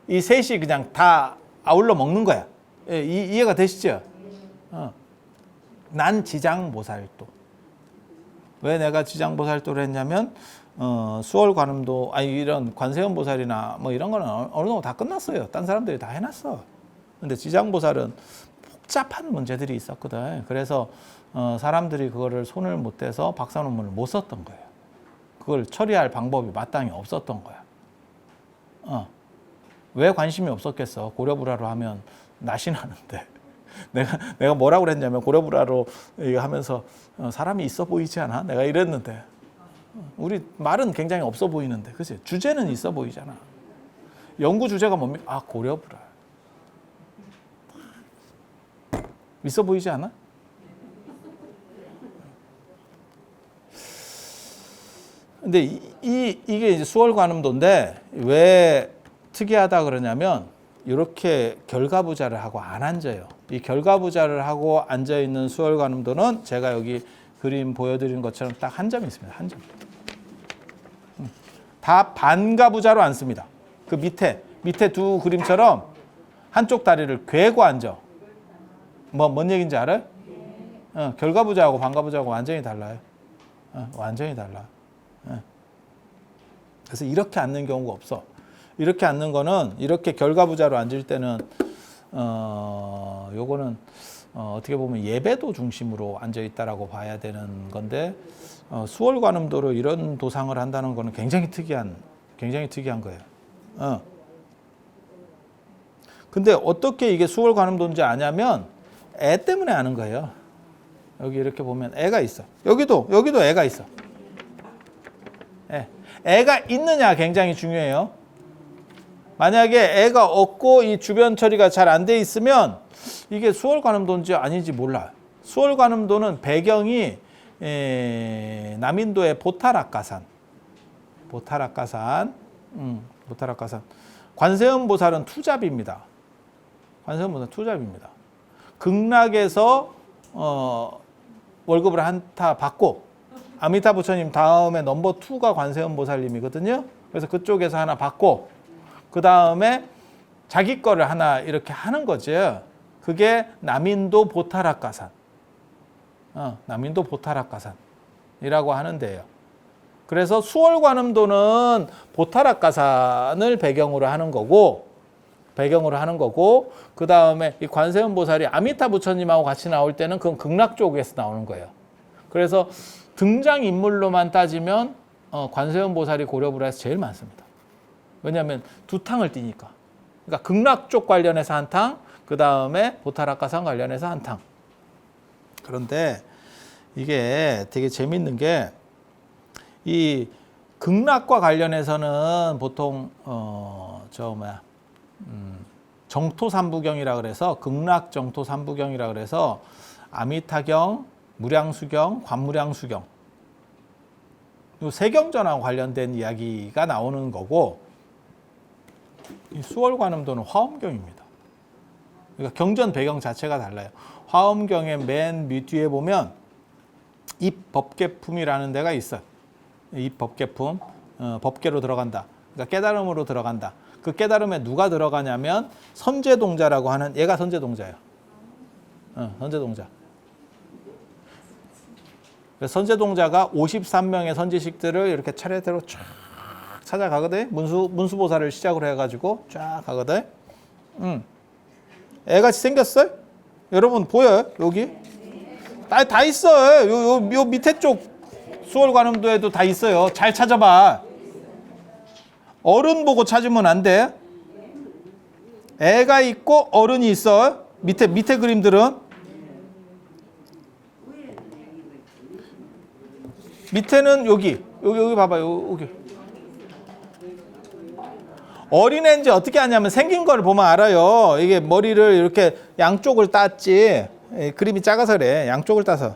이 셋이 그냥 다 아울러 먹는 거야. 예, 이해가 되시죠? 난 지장보살도. 왜 내가 지장보살도를 했냐면 수월관음도 이런 관세음보살이나 뭐 이런 거는 어느 정도 다 끝났어요. 딴 사람들이 다 해놨어. 근데 지장보살은 복잡한 문제들이 있었거든. 그래서 사람들이 그거를 손을 못 대서 박사 논문을 못 썼던 거예요. 그걸 처리할 방법이 마땅히 없었던 거야. 왜 관심이 없었겠어? 고려불화로 하면 낯이 나는데. 내가 뭐라고 그랬냐면 고려불화로 이거 하면서 사람이 있어 보이지 않아? 내가 이랬는데. 우리 말은 굉장히 없어 보이는데, 그치? 주제는 있어 보이잖아. 연구 주제가 뭡니까? 고려불화. 있어 보이지 않아? 근데 이게 이제 수월관음도인데 왜 특이하다 그러냐면 이렇게 결과부자를 하고 안 앉아요. 이 결과부자를 하고 앉아 있는 수월관음도는 제가 여기 그림 보여드린 것처럼 딱 한 점이 있습니다. 한 점. 다 반가부자로 앉습니다. 그 밑에 두 그림처럼 한쪽 다리를 괴고 앉아. 뭔 얘기인지 알아요? 결과부자하고 반가부자하고 완전히 달라요. 완전히 달라. 그래서 이렇게 앉는 경우가 없어. 이렇게 앉는 거는 이렇게 결과부자로 앉을 때는 요거는 어떻게 보면 예배도 중심으로 앉아 있다라고 봐야 되는 건데 수월관음도로 이런 도상을 한다는 거는 굉장히 특이한 거예요. 근데 어떻게 이게 수월관음도인지 아냐면 애 때문에 아는 거예요. 여기 이렇게 보면 애가 있어. 여기도 애가 있어. 애가 있느냐 굉장히 중요해요. 만약에 애가 없고 이 주변 처리가 잘 안 돼 있으면 이게 수월관음도인지 아닌지 몰라요. 수월관음도는 배경이 남인도의 보타락가산. 관세음보살은 투잡입니다. 관세음보살은 투잡입니다. 극락에서 월급을 한타 받고 아미타 부처님 다음에 넘버 2가 관세음보살님이거든요. 그래서 그쪽에서 하나 받고 그 다음에 자기 거를 하나 이렇게 하는 거죠. 그게 남인도 보타락가산. 남인도 보타락가산이라고 하는데요. 그래서 수월관음도는 보타락가산을 배경으로 하는 거고 그 다음에 이 관세음보살이 아미타 부처님하고 같이 나올 때는 그건 극락 쪽에서 나오는 거예요. 그래서 등장인물로만 따지면 관세음보살이 고려불화에서 제일 많습니다. 왜냐하면 두 탕을 띄니까. 그러니까 극락 쪽 관련해서 한 탕, 그 다음에 보타락가산 관련해서 한 탕. 그런데 이게 되게 재밌는 게 이 극락과 관련해서는 보통 정토삼부경이라 그래서 극락 정토삼부경이라 그래서 아미타경, 무량수경, 관무량수경 이 세경전하고 관련된 이야기가 나오는 거고 이 수월관음도는 화엄경입니다. 그러니까 경전 배경 자체가 달라요. 화엄경의 맨 밑뒤에 보면 입법계품이라는 데가 있어요. 입법계품, 법계로 들어간다. 그러니까 깨달음으로 들어간다. 그 깨달음에 누가 들어가냐면 선제동자라고 하는 얘가 선제동자예요. 선제동자. 선제동자가 53명의 선지식들을 이렇게 차례대로 쫙 찾아가거든. 문수보살을 시작으로 해가지고 쫙 가거든. 애같이 생겼어요? 여러분 보여요? 여기? 다 있어요. 요 밑에 쪽 수월관음도에도 다 있어요. 잘 찾아봐. 어른 보고 찾으면 안 돼. 애가 있고 어른이 있어. 밑에 그림들은. 밑에는 여기 봐봐요. 여기. 어린애인지 어떻게 하냐면 생긴 걸 보면 알아요. 이게 머리를 이렇게 양쪽을 땄지. 그림이 작아서 그래. 양쪽을 따서.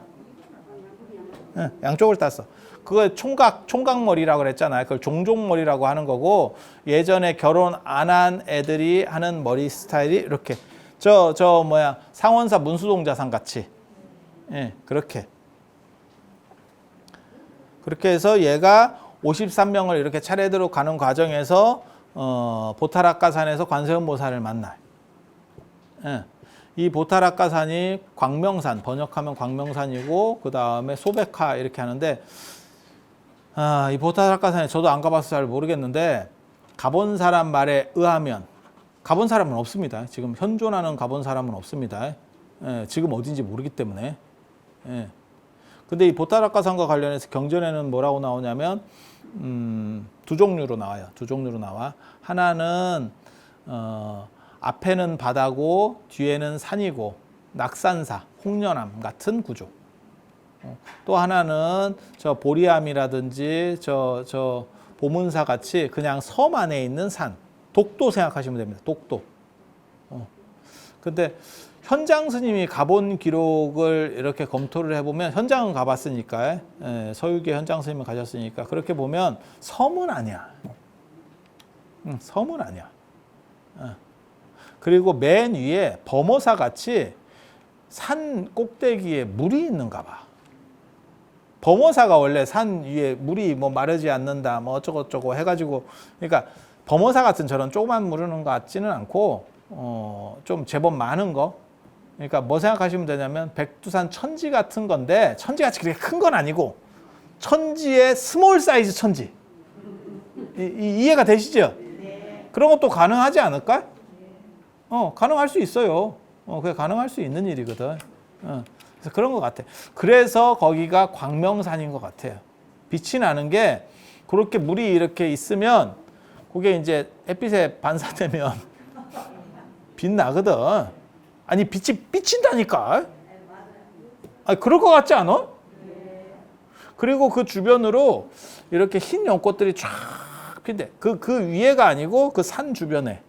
양쪽을 땄어. 그거 총각머리라고 그랬잖아요. 그걸 종종머리라고 하는 거고, 예전에 결혼 안 한 애들이 하는 머리 스타일이 이렇게 상원사 문수동자상 같이. 예, 그렇게 해서 얘가 53명을 이렇게 차례대로 가는 과정에서 보타락가산에서 관세음보살을 만나요. 예. 이 보타락가산이 광명산, 번역하면 광명산이고 그 다음에 소백화 이렇게 하는데, 이 보타락가산에 저도 안 가봐서 잘 모르겠는데, 가본 사람 말에 의하면, 가본 사람은 없습니다. 지금 현존하는 가본 사람은 없습니다. 예, 지금 어딘지 모르기 때문에. 예. 근데 이 보타락가산과 관련해서 경전에는 뭐라고 나오냐면, 두 종류로 나와요. 두 종류로 나와. 하나는 앞에는 바다고 뒤에는 산이고 낙산사, 홍련암 같은 구조. 또 하나는 저 보리암이라든지 저 보문사 같이 그냥 섬 안에 있는 산, 독도 생각하시면 됩니다. 독도. 근데 현장 스님이 가본 기록을 이렇게 검토를 해보면, 현장은 가봤으니까, 서유계 현장 스님을 가셨으니까, 그렇게 보면 섬은 아니야. 섬은 아니야. 그리고 맨 위에 범어사 같이 산 꼭대기에 물이 있는가 봐. 범어사가 원래 산 위에 물이 뭐 마르지 않는다, 뭐 어쩌고저쩌고 해가지고, 그러니까 범어사 같은 저런 조그만 물은 것 같지는 않고, 좀 제법 많은 거. 그러니까 뭐 생각하시면 되냐면 백두산 천지 같은 건데, 천지같이 그렇게 큰 건 아니고 천지의 스몰 사이즈 천지. 이해가 되시죠? 그런 것도 가능하지 않을까? 가능할 수 있어요. 그게 가능할 수 있는 일이거든. 그래서 그런 것 같아. 그래서 거기가 광명산인 것 같아요. 빛이 나는 게, 그렇게 물이 이렇게 있으면 그게 이제 햇빛에 반사되면 빛 나거든. 아니, 빛이 비친다니까. 아니, 그럴 것 같지 않아? 그리고 그 주변으로 이렇게 흰 연꽃들이 쫙 핀대. 그 위에가 아니고 그 산 주변에.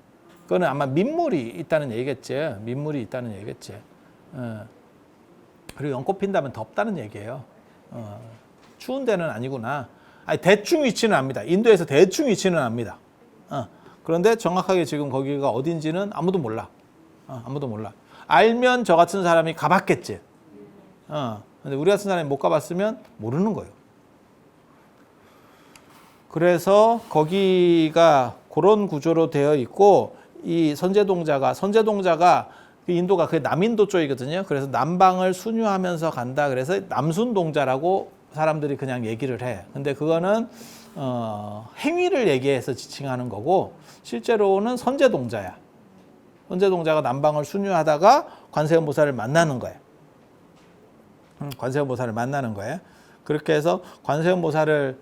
그거는 아마 민물이 있다는 얘기겠지. 민물이 있다는 얘기겠지. 그리고 연꽃 핀다면 덥다는 얘기예요. 추운 데는 아니구나. 아니, 대충 위치는 압니다. 인도에서 대충 위치는 압니다. 그런데 정확하게 지금 거기가 어딘지는 아무도 몰라. 아무도 몰라. 알면 저 같은 사람이 가봤겠지. 근데 우리 같은 사람이 못 가봤으면 모르는 거예요. 그래서 거기가 그런 구조로 되어 있고, 이 선제동자가 인도가 그 남인도 쪽이거든요. 그래서 남방을 순유하면서 간다. 그래서 남순동자라고 사람들이 그냥 얘기를 해. 근데 그거는 행위를 얘기해서 지칭하는 거고, 실제로는 선제동자야. 선제동자가 남방을 순유하다가 관세음보살을 만나는 거예요. 관세음보살을 만나는 거예요. 그렇게 해서 관세음보살을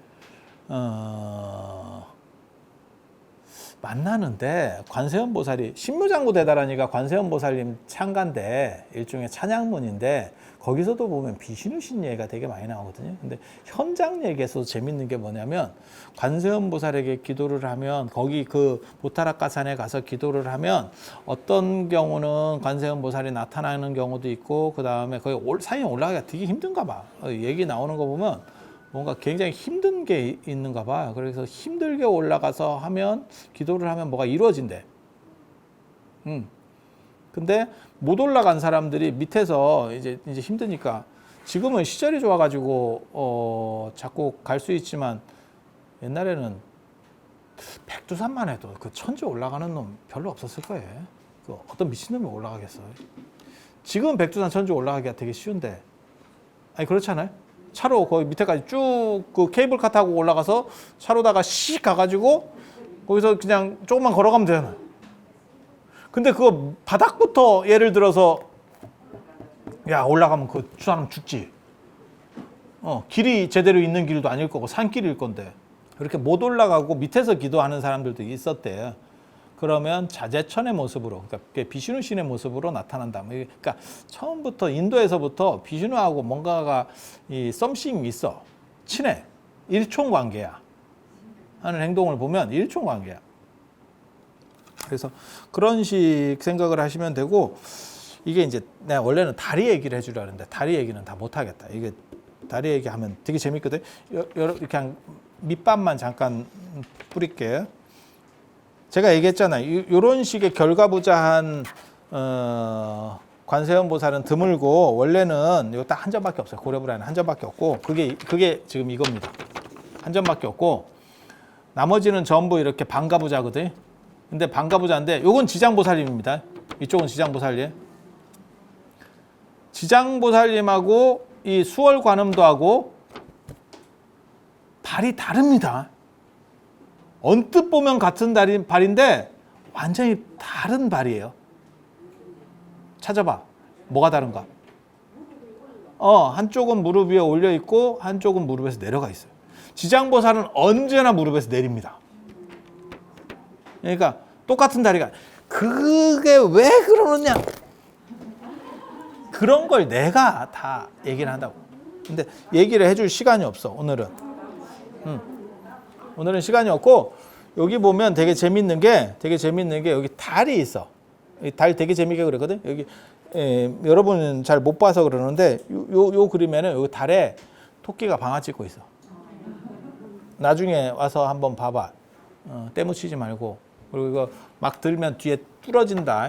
만나는데, 관세음보살이 신묘장구 대다라니가 관세음보살님 창가인데, 일종의 찬양문인데, 거기서도 보면 비신우신 얘기가 되게 많이 나오거든요. 근데 현장 얘기에서 재밌는 게 뭐냐면, 관세음보살에게 기도를 하면, 거기 그 보타락가산에 가서 기도를 하면, 어떤 경우는 관세음보살이 나타나는 경우도 있고, 그 다음에 거기 산에 올라가기가 되게 힘든가 봐. 얘기 나오는 거 보면 뭔가 굉장히 힘든 게 있는가 봐. 그래서 힘들게 올라가서 하면, 기도를 하면 뭐가 이루어진대. 근데 못 올라간 사람들이 밑에서 이제 힘드니까, 지금은 시절이 좋아가지고 자꾸 갈 수 있지만, 옛날에는 백두산만 해도 그 천지 올라가는 놈 별로 없었을 거예요. 그 어떤 미친놈이 올라가겠어요. 지금 백두산 천지 올라가기가 되게 쉬운데, 아니 그렇지 않아요? 차로 거기 밑에까지 쭉 그 케이블카 타고 올라가서 차로다가 씩 가가지고 거기서 그냥 조금만 걸어가면 되잖아요. 근데 그거 바닥부터 예를 들어서 야 올라가면 그 사람 죽지. 길이 제대로 있는 길도 아닐 거고 산길일 건데, 그렇게 못 올라가고 밑에서 기도하는 사람들도 있었대요. 그러면 자제천의 모습으로, 그러니까 비슈누 신의 모습으로 나타난다. 그러니까 처음부터 인도에서부터 비슈누하고 뭔가가 이 썸씽이 있어. 친해. 일총관계야. 하는 행동을 보면 일총관계야. 그래서 그런 식 생각을 하시면 되고, 이게 이제 내가 원래는 다리 얘기를 해주려 하는데 다리 얘기는 다 못하겠다. 이게 다리 얘기하면 되게 재밌거든. 그냥 밑밥만 잠깐 뿌릴게요. 제가 얘기했잖아요. 이런 식의 결과부자한 관세음보살은 드물고, 원래는 이거 딱 한 점밖에 없어요. 고려불안은 한 점밖에 없고, 그게 지금 이겁니다. 한 점밖에 없고, 나머지는 전부 이렇게 반가부자거든. 근데 반가부자인데 요건 지장보살님입니다. 이쪽은 지장보살님. 지장보살님하고 이 수월관음도하고 발이 다릅니다. 언뜻 보면 같은 발인데 완전히 다른 발이에요. 찾아봐. 뭐가 다른가? 한쪽은 무릎 위에 올려 있고 한쪽은 무릎에서 내려가 있어요. 지장보살은 언제나 무릎에서 내립니다. 그러니까 똑같은 다리가, 그게 왜 그러느냐, 그런 걸 내가 다 얘기를 한다고. 근데 얘기를 해줄 시간이 없어 오늘은. 오늘은 시간이 없고, 여기 보면 되게 재밌는 게 여기 달이 있어. 달 되게 재밌게 그렸거든. 여기 여러분은 잘 못 봐서 그러는데 요 그림에는 여기 달에 토끼가 방아 찍고 있어. 나중에 와서 한번 봐봐. 때묻히지 말고. 그리고 이거 막 들면 뒤에 뚫어진다.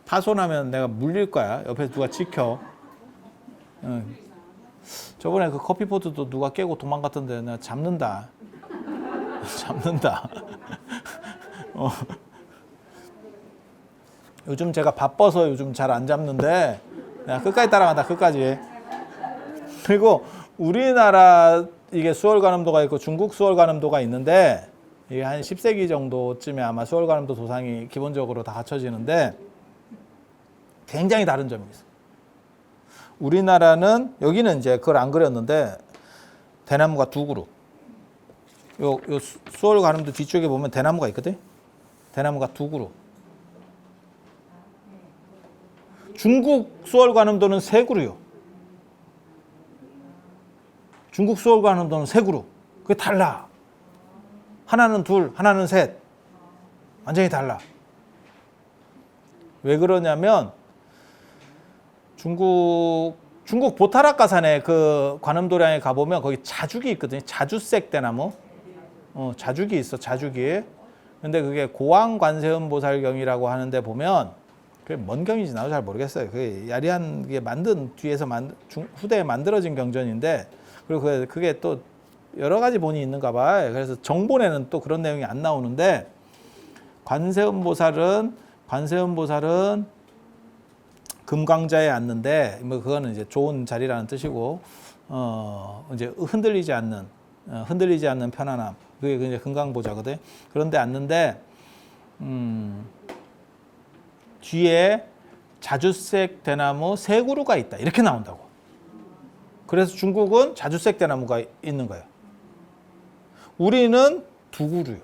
파손하면 내가 물릴 거야. 옆에서 누가 지켜. 저번에 그 커피포트도 누가 깨고 도망갔던데 내가 잡는다. 잡는다. 요즘 제가 바빠서 요즘 잘 안 잡는데 내가 끝까지 따라간다. 끝까지. 그리고 우리나라 이게 수월관음도가 있고 중국 수월관음도가 있는데, 이게 한 10세기 정도쯤에 아마 수월관음도 도상이 기본적으로 다 갖춰지는데 굉장히 다른 점이 있어요. 우리나라는, 여기는 이제 그걸 안 그렸는데 대나무가 두 그루. 요 수월관음도 뒤쪽에 보면 대나무가 있거든. 대나무가 두 그루. 중국 수월관음도는 세 그루요. 중국 수월관음도는 세 그루. 그게 달라. 하나는 둘, 하나는 셋. 완전히 달라. 왜 그러냐면 중국 보타라카산에 그 관음도량에 가보면 거기 자죽이 있거든요. 자주색 대나무. 자죽이 있어, 자죽이. 근데 그게 고왕관세음보살경이라고 하는데 보면, 그게 뭔 경인지 나도 잘 모르겠어요. 그게 야리한 게 뒤에서 후대에 만들어진 경전인데, 그리고 그게 또 여러 가지 본이 있는가 봐요. 그래서 정본에는 또 그런 내용이 안 나오는데, 관세음보살은 금강자에 앉는데, 뭐 그거는 이제 좋은 자리라는 뜻이고, 이제 흔들리지 않는 편안함. 그게 이제 금강보자거든. 그런데 앉는데, 뒤에 자주색 대나무 세 그루가 있다. 이렇게 나온다고. 그래서 중국은 자주색 대나무가 있는 거예요. 우리는 두 그루요.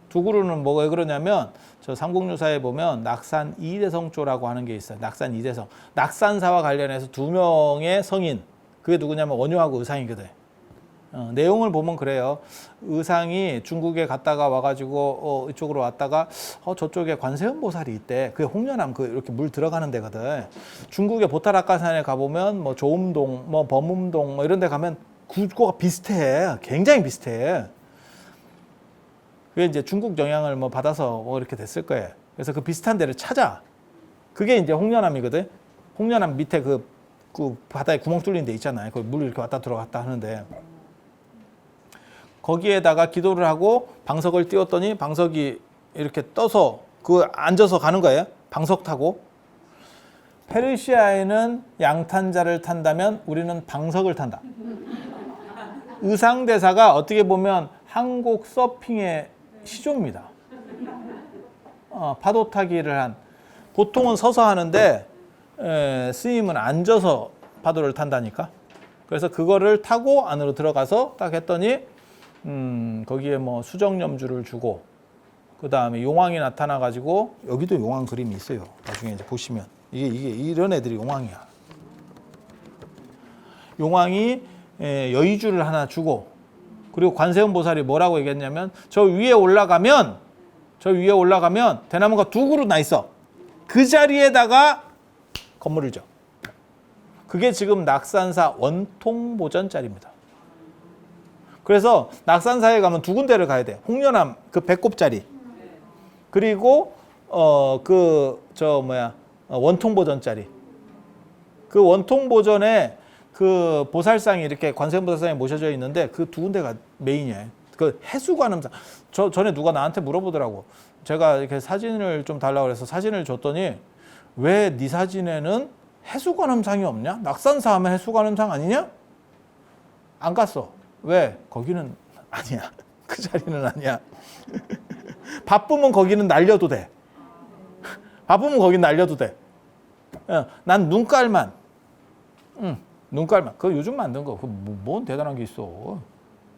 두 그루는 뭐가 그러냐면, 저 삼국유사에 보면 낙산 이대성조라고 하는 게 있어요. 낙산 이대성. 낙산사와 관련해서 두 명의 성인. 그게 누구냐면 원효하고 의상이거든. 내용을 보면 그래요. 의상이 중국에 갔다가 와가지고 이쪽으로 왔다가 저쪽에 관세음보살이 있대. 그게 홍련암 이렇게 물 들어가는 데거든. 중국의 보타라카산에 가보면 뭐 조음동, 뭐 범음동 뭐 이런 데 가면 그거가 비슷해. 굉장히 비슷해. 그게 이제 중국 영향을 뭐 받아서 뭐 이렇게 됐을 거예요. 그래서 그 비슷한 데를 찾아. 그게 이제 홍련암이거든. 홍련암 밑에 그 바다에 구멍 뚫린 데 있잖아요. 거기 물 이렇게 왔다 들어갔다 하는데, 거기에다가 기도를 하고 방석을 띄웠더니 방석이 이렇게 떠서 앉아서 가는 거예요. 방석 타고. 페르시아에는 양탄자를 탄다면 우리는 방석을 탄다. 의상대사가 어떻게 보면 한국 서핑의 시조입니다. 파도 타기를 한, 보통은 서서 하는데 스님은 앉아서 파도를 탄다니까. 그래서 그거를 타고 안으로 들어가서 딱 했더니 거기에 뭐 수정염주를 주고, 그 다음에 용왕이 나타나 가지고, 여기도 용왕 그림이 있어요. 나중에 이제 보시면 이게 이런 애들이 용왕이야. 용왕이 여의주를 하나 주고, 그리고 관세음 보살이 뭐라고 얘기했냐면 저 위에 올라가면 대나무가 두 그루 나 있어. 그 자리에다가 건물을 줘. 그게 지금 낙산사 원통보전자리입니다. 그래서 낙산사에 가면 두 군데를 가야 돼요. 홍련암 그 배꼽자리, 그리고 원통보전자리. 그 원통보전에 그 보살상이 이렇게 관세음보살상이 모셔져 있는데 그 두 군데가 메인이에요. 그 해수관음상. 전에 누가 나한테 물어보더라고. 제가 이렇게 사진을 좀 달라고 해서 사진을 줬더니 왜 네 사진에는 해수관음상이 없냐? 낙산사 하면 해수관음상 아니냐? 안 갔어. 왜? 거기는 아니야. 그 자리는 아니야. 바쁘면 거기는 날려도 돼. 바쁘면 거긴 날려도 돼. 난 눈깔만. 눈깔만. 그거 요즘 만든 거. 뭔 대단한 게 있어.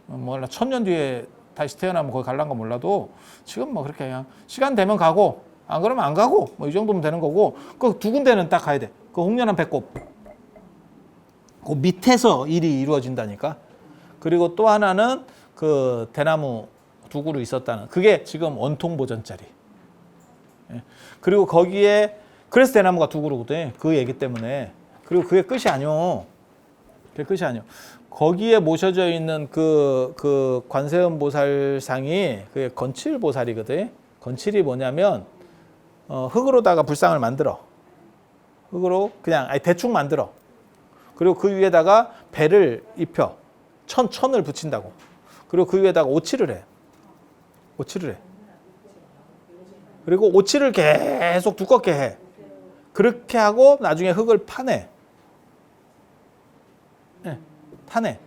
몰라. 1000년 뒤에 다시 태어나면 거기 갈란가 몰라도 지금 뭐 그렇게 그냥 시간 되면 가고 안 그러면 안 가고 뭐 이 정도면 되는 거고, 그 두 군데는 딱 가야 돼. 그 홍련암 배꼽. 그 밑에서 일이 이루어진다니까. 그리고 또 하나는 그 대나무 두 그루 있었다는. 그게 지금 원통보전자리. 그리고 거기에 그래서 대나무가 두 그루거든. 그 얘기 때문에. 그리고 그게 끝이 아니오. 그게 끝이 아니오. 거기에 모셔져 있는 그 관세음 보살상이 그게 건칠 보살이거든. 건칠이 뭐냐면 흙으로다가 불상을 만들어. 흙으로 그냥 대충 만들어. 그리고 그 위에다가 배를 입혀. 천을 붙인다고. 그리고 그 위에다가 오칠을 해. 그리고 오칠을 계속 두껍게 해. 그렇게 하고 나중에 흙을 파내. 파내.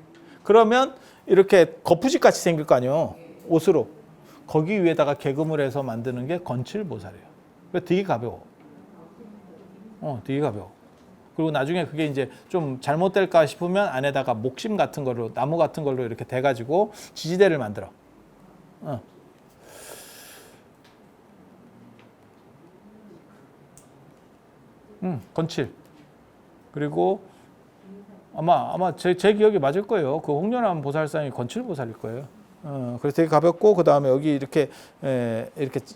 그러면 이렇게 거푸집 같이 생길 거 아니에요. 옷으로. 거기 위에다가 개금을 해서 만드는 게 건칠보살이에요. 그래서 되게 가벼워. 되게 가벼워. 그리고 나중에 그게 이제 좀 잘못될까 싶으면 안에다가 목심 같은 걸로, 나무 같은 걸로 이렇게 대가지고 지지대를 만들어. 건칠. 그리고 아마 제 기억이 맞을 거예요. 그 홍련암 보살상이 건칠 보살일 거예요. 그래서 되게 가볍고, 그 다음에 여기 이렇게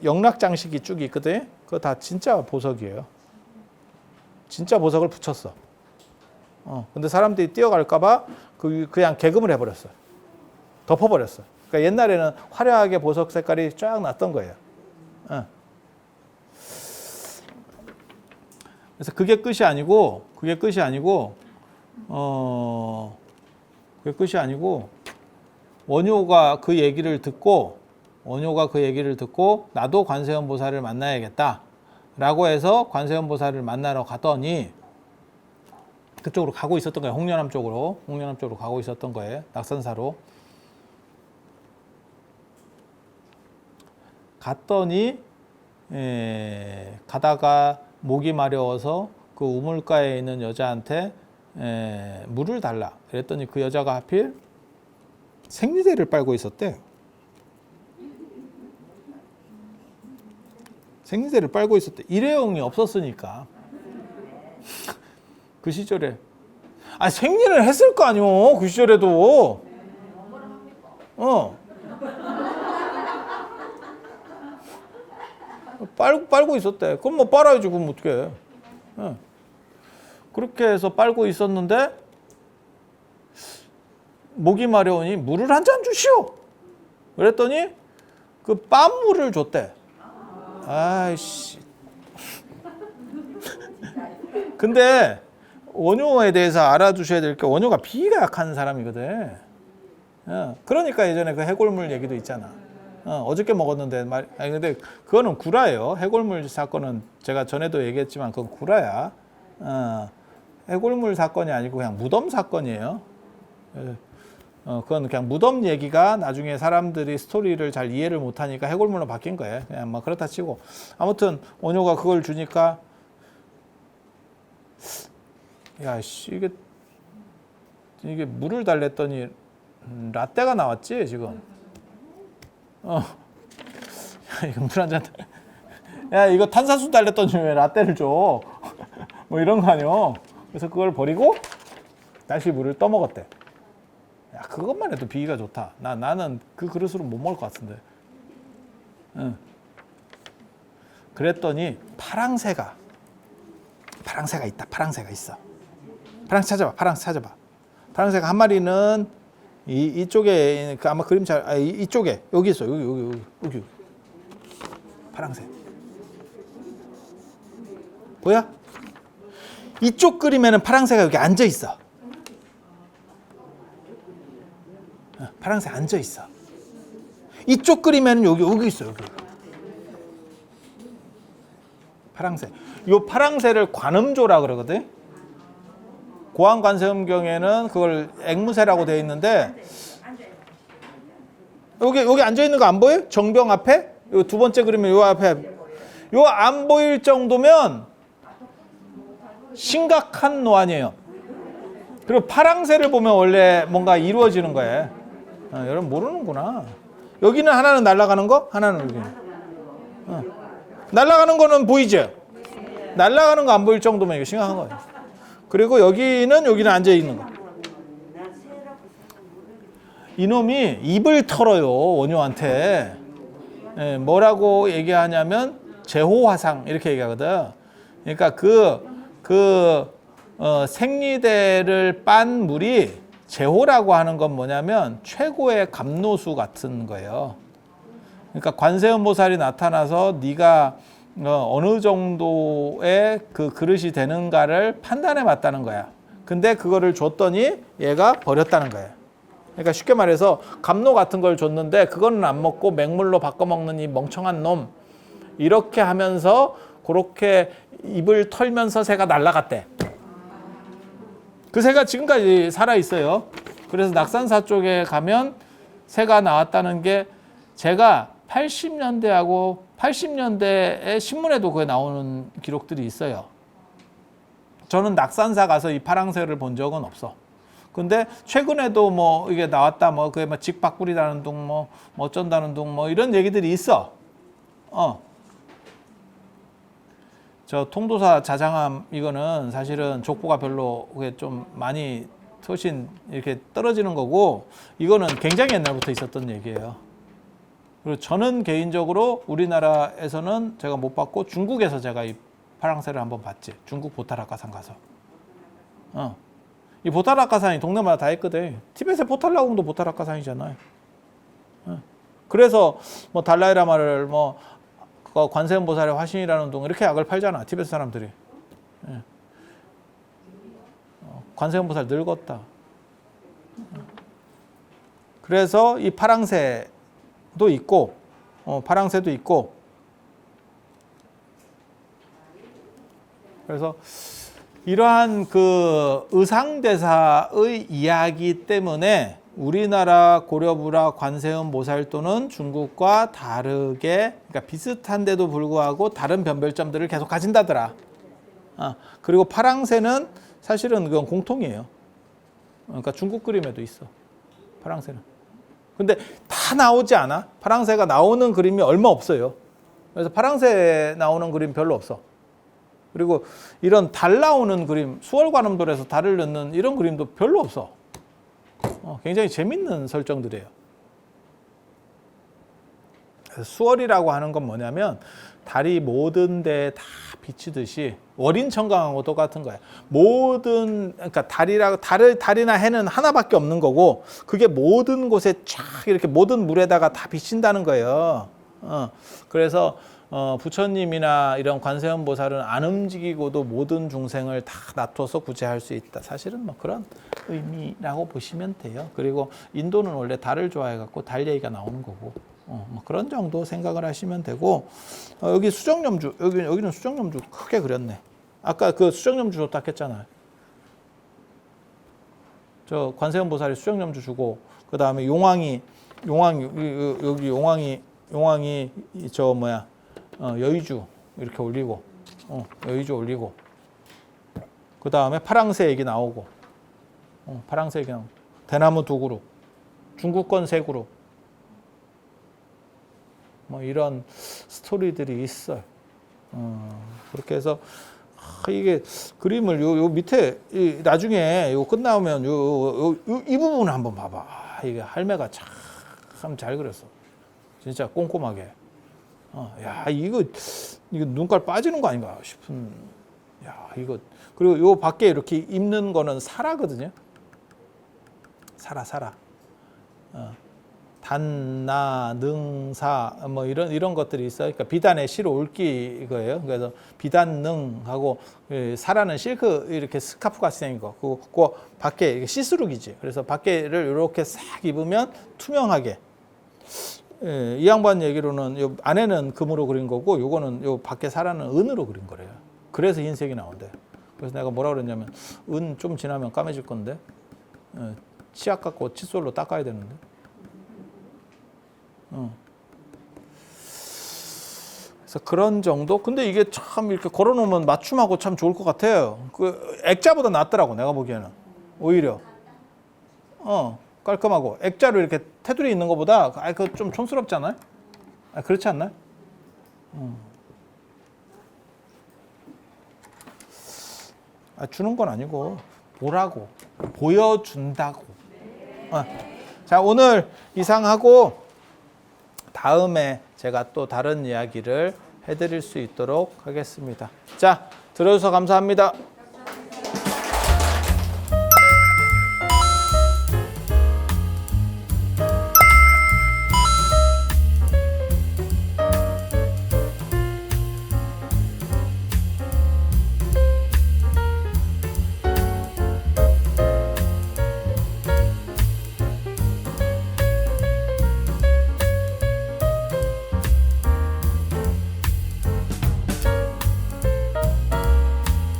영락 장식이 쭉 있거든. 그거 다 진짜 보석이에요. 진짜 보석을 붙였어. 근데 사람들이 뛰어갈까봐 그냥 개금을 해버렸어. 덮어버렸어. 그러니까 옛날에는 화려하게 보석 색깔이 쫙 났던 거예요. 그래서 그게 끝이 아니고 원효가 그 얘기를 듣고 나도 관세음 보살을 만나야겠다 라고 해서 관세음 보살을 만나러 갔더니 그쪽으로 가고 있었던 거예요. 홍련암 쪽으로 가고 있었던 거예요. 낙산사로. 갔더니 가다가 목이 마려워서 그 우물가에 있는 여자한테 물을 달라. 그랬더니 그 여자가 하필 생리대를 빨고 있었대. 생리대를 빨고 있었대. 일회용이 없었으니까. 그 시절에. 생리를 했을 거 아니오. 그 시절에도. 빨고 있었대. 그럼 뭐 빨아야지. 그럼 어떡해. 그렇게 해서 빨고 있었는데 목이 마려우니 물을 한 잔 주시오. 그랬더니 그 빻물을 줬대. 아이씨. 근데 원효에 대해서 알아두셔야 될 게, 원효가 비위가 약한 사람이거든. 그러니까 예전에 그 해골물 얘기도 있잖아. 어저께 먹었는데 근데 그거는 구라예요. 해골물 사건은 제가 전에도 얘기했지만 그건 구라야. 해골물 사건이 아니고 그냥 무덤 사건이에요. 그건 그냥 무덤 얘기가 나중에 사람들이 스토리를 잘 이해를 못하니까 해골물로 바뀐 거예요. 그냥 뭐 그렇다 치고. 아무튼 원효가 그걸 주니까, 야씨, 이게 물을 달랬더니 라떼가 나왔지 지금. 이거 물 한 잔. 야, 이거 탄산수 달랬더니 왜 라떼를 줘? 뭐 이런 거 아니요. 그래서 그걸 버리고 다시 물을 떠먹었대. 야, 그것만 해도 비위가 좋다. 나는 그 그릇으로 못 먹을 것 같은데. 응. 그랬더니 파랑새가 있다. 파랑새가 있어. 파랑새 찾아봐. 파랑새 찾아봐. 파랑새가 한 마리는 이쪽에 아마 그림 잘 이쪽에 여기 있어. 여기. 파랑새. 보여? 이쪽 그림에는 파랑새가 여기 앉아 있어. 파랑새 앉아 있어. 이쪽 그림에는 여기 있어. 여기. 파랑새. 요 파랑새를 관음조라 그러거든. 고안관세음경에는 그걸 앵무새라고 되어 있는데 여기 앉아 있는 거 안 보여? 정병 앞에? 요 두 번째 그림에 요 앞에 요 안 보일 정도면 심각한 노안이에요. 그리고 파랑새를 보면 원래 뭔가 이루어지는 거예요. 여러분 모르는구나. 여기는 하나는 날아가는 거, 하나는 여기. 날아가는 거는 보이죠? 날아가는 거 안 보일 정도면 이거 심각한 거예요. 그리고 여기는 앉아 있는 거. 이놈이 입을 털어요, 원효한테. 뭐라고 얘기하냐면 제호화상 이렇게 얘기하거든. 그러니까 생리대를 빤 물이 제호라고 하는 건 뭐냐면 최고의 감노수 같은 거예요. 그러니까 관세음보살이 나타나서 네가 어느 정도의 그 그릇이 되는가를 판단해 봤다는 거야. 근데 그거를 줬더니 얘가 버렸다는 거예요. 그러니까 쉽게 말해서 감노 같은 걸 줬는데 그거는 안 먹고 맹물로 바꿔 먹는 이 멍청한 놈. 이렇게 하면서 그렇게 입을 털면서 새가 날아갔대. 그 새가 지금까지 살아 있어요. 그래서 낙산사 쪽에 가면 새가 나왔다는 게 제가 80년대의 신문에도 그게 나오는 기록들이 있어요. 저는 낙산사 가서 이 파랑새를 본 적은 없어. 근데 최근에도 뭐 이게 나왔다, 뭐 그게 뭐 직박구리다는 둥, 뭐 어쩐다는 둥, 뭐 이런 얘기들이 있어. 저 통도사 자장암 이거는 사실은 족보가 별로 그게 좀 많이 훨씬 이렇게 떨어지는 거고, 이거는 굉장히 옛날부터 있었던 얘기예요. 그리고 저는 개인적으로 우리나라에서는 제가 못 봤고 중국에서 제가 이 파랑새를 한번 봤지. 중국 보타라카산 가서. 이 보타라카산이 동네마다 다 있거든. 티벳의 포탈라궁도 보타라카산이잖아요. 그래서 뭐 달라이라마를 뭐 관세음보살의 화신이라는 동 이렇게 약을 팔잖아. 티벳 사람들이. 관세음보살 늙었다. 그래서 이 파랑새도 있고, 파랑새도 있고. 그래서 이러한 그 의상대사의 이야기 때문에 우리나라 고려부라 관세음 보살도는 중국과 다르게, 그러니까 비슷한데도 불구하고 다른 변별점들을 계속 가진다더라. 그리고 파랑새는 사실은 그건 공통이에요. 그러니까 중국 그림에도 있어. 파랑새는. 근데 다 나오지 않아. 파랑새가 나오는 그림이 얼마 없어요. 그래서 파랑새 나오는 그림 별로 없어. 그리고 이런 달 나오는 그림, 수월관음돌에서 달을 넣는 이런 그림도 별로 없어. 굉장히 재밌는 설정들이에요. 수월이라고 하는 건 뭐냐면 달이 모든 데에 다 비치듯이 월인 청강하고 똑같은 거예요. 그러니까 달이나 해는 하나밖에 없는 거고, 그게 모든 곳에 쫙 이렇게 모든 물에다가 다 비친다는 거예요. 그래서 부처님이나 이런 관세음 보살은 안 움직이고도 모든 중생을 다 놔둬서 구제할 수 있다. 사실은 뭐 그런 의미라고 보시면 돼요. 그리고 인도는 원래 달을 좋아해갖고 달 얘기가 나오는 거고, 뭐 그런 정도 생각을 하시면 되고, 여기 수정염주, 여기는 수정염주 크게 그렸네. 아까 그 수정염주 좋다 했잖아요. 저 관세음 보살이 수정염주 주고, 그 다음에 용왕이 여기 용왕이 저 뭐야, 여의주 이렇게 올리고, 여의주 올리고, 그 다음에 파랑새 얘기 나오고, 파랑새 얘기 나오고, 대나무 두 그룹, 중국권 세 그룹, 뭐 이런 스토리들이 있어요. 그렇게 해서 이게 그림을 요 밑에 나중에 요 끝나면 이 부분을 한번 봐봐. 이게 할매가 참 잘 그렸어. 진짜 꼼꼼하게. 야, 이거 눈깔 빠지는 거 아닌가 싶은. 야, 이거. 그리고 요 밖에 이렇게 입는 거는 사라거든요. 사라. 단나 능사 뭐 이런 것들이 있어요. 그러니까 비단의 시로 옮기 이거예요. 그래서 비단능하고 사라는 실크 이렇게 스카프 같이 생긴 거. 그 밖에 시스룩이지. 그래서 밖에를 이렇게 싹 입으면 투명하게. 이 양반 얘기로는 요 안에는 금으로 그린 거고 요거는 요 밖에 사라는 은으로 그린 거래요. 그래서 흰색이 나온대. 그래서 내가 뭐라 그랬냐면 은 좀 지나면 까매질 건데 치약 갖고 칫솔로 닦아야 되는데. 그래서 그런 정도. 근데 이게 참 이렇게 걸어놓으면 맞춤하고 참 좋을 것 같아요. 그 액자보다 낫더라고 내가 보기에는 오히려. 깔끔하고 액자로 이렇게 테두리 있는 것보다 그 좀 촌스럽지 않아요? 그렇지 않나요? 주는 건 아니고 보라고 보여준다고. 자, 오늘 이상하고 다음에 제가 또 다른 이야기를 해드릴 수 있도록 하겠습니다. 자, 들어주셔서 감사합니다.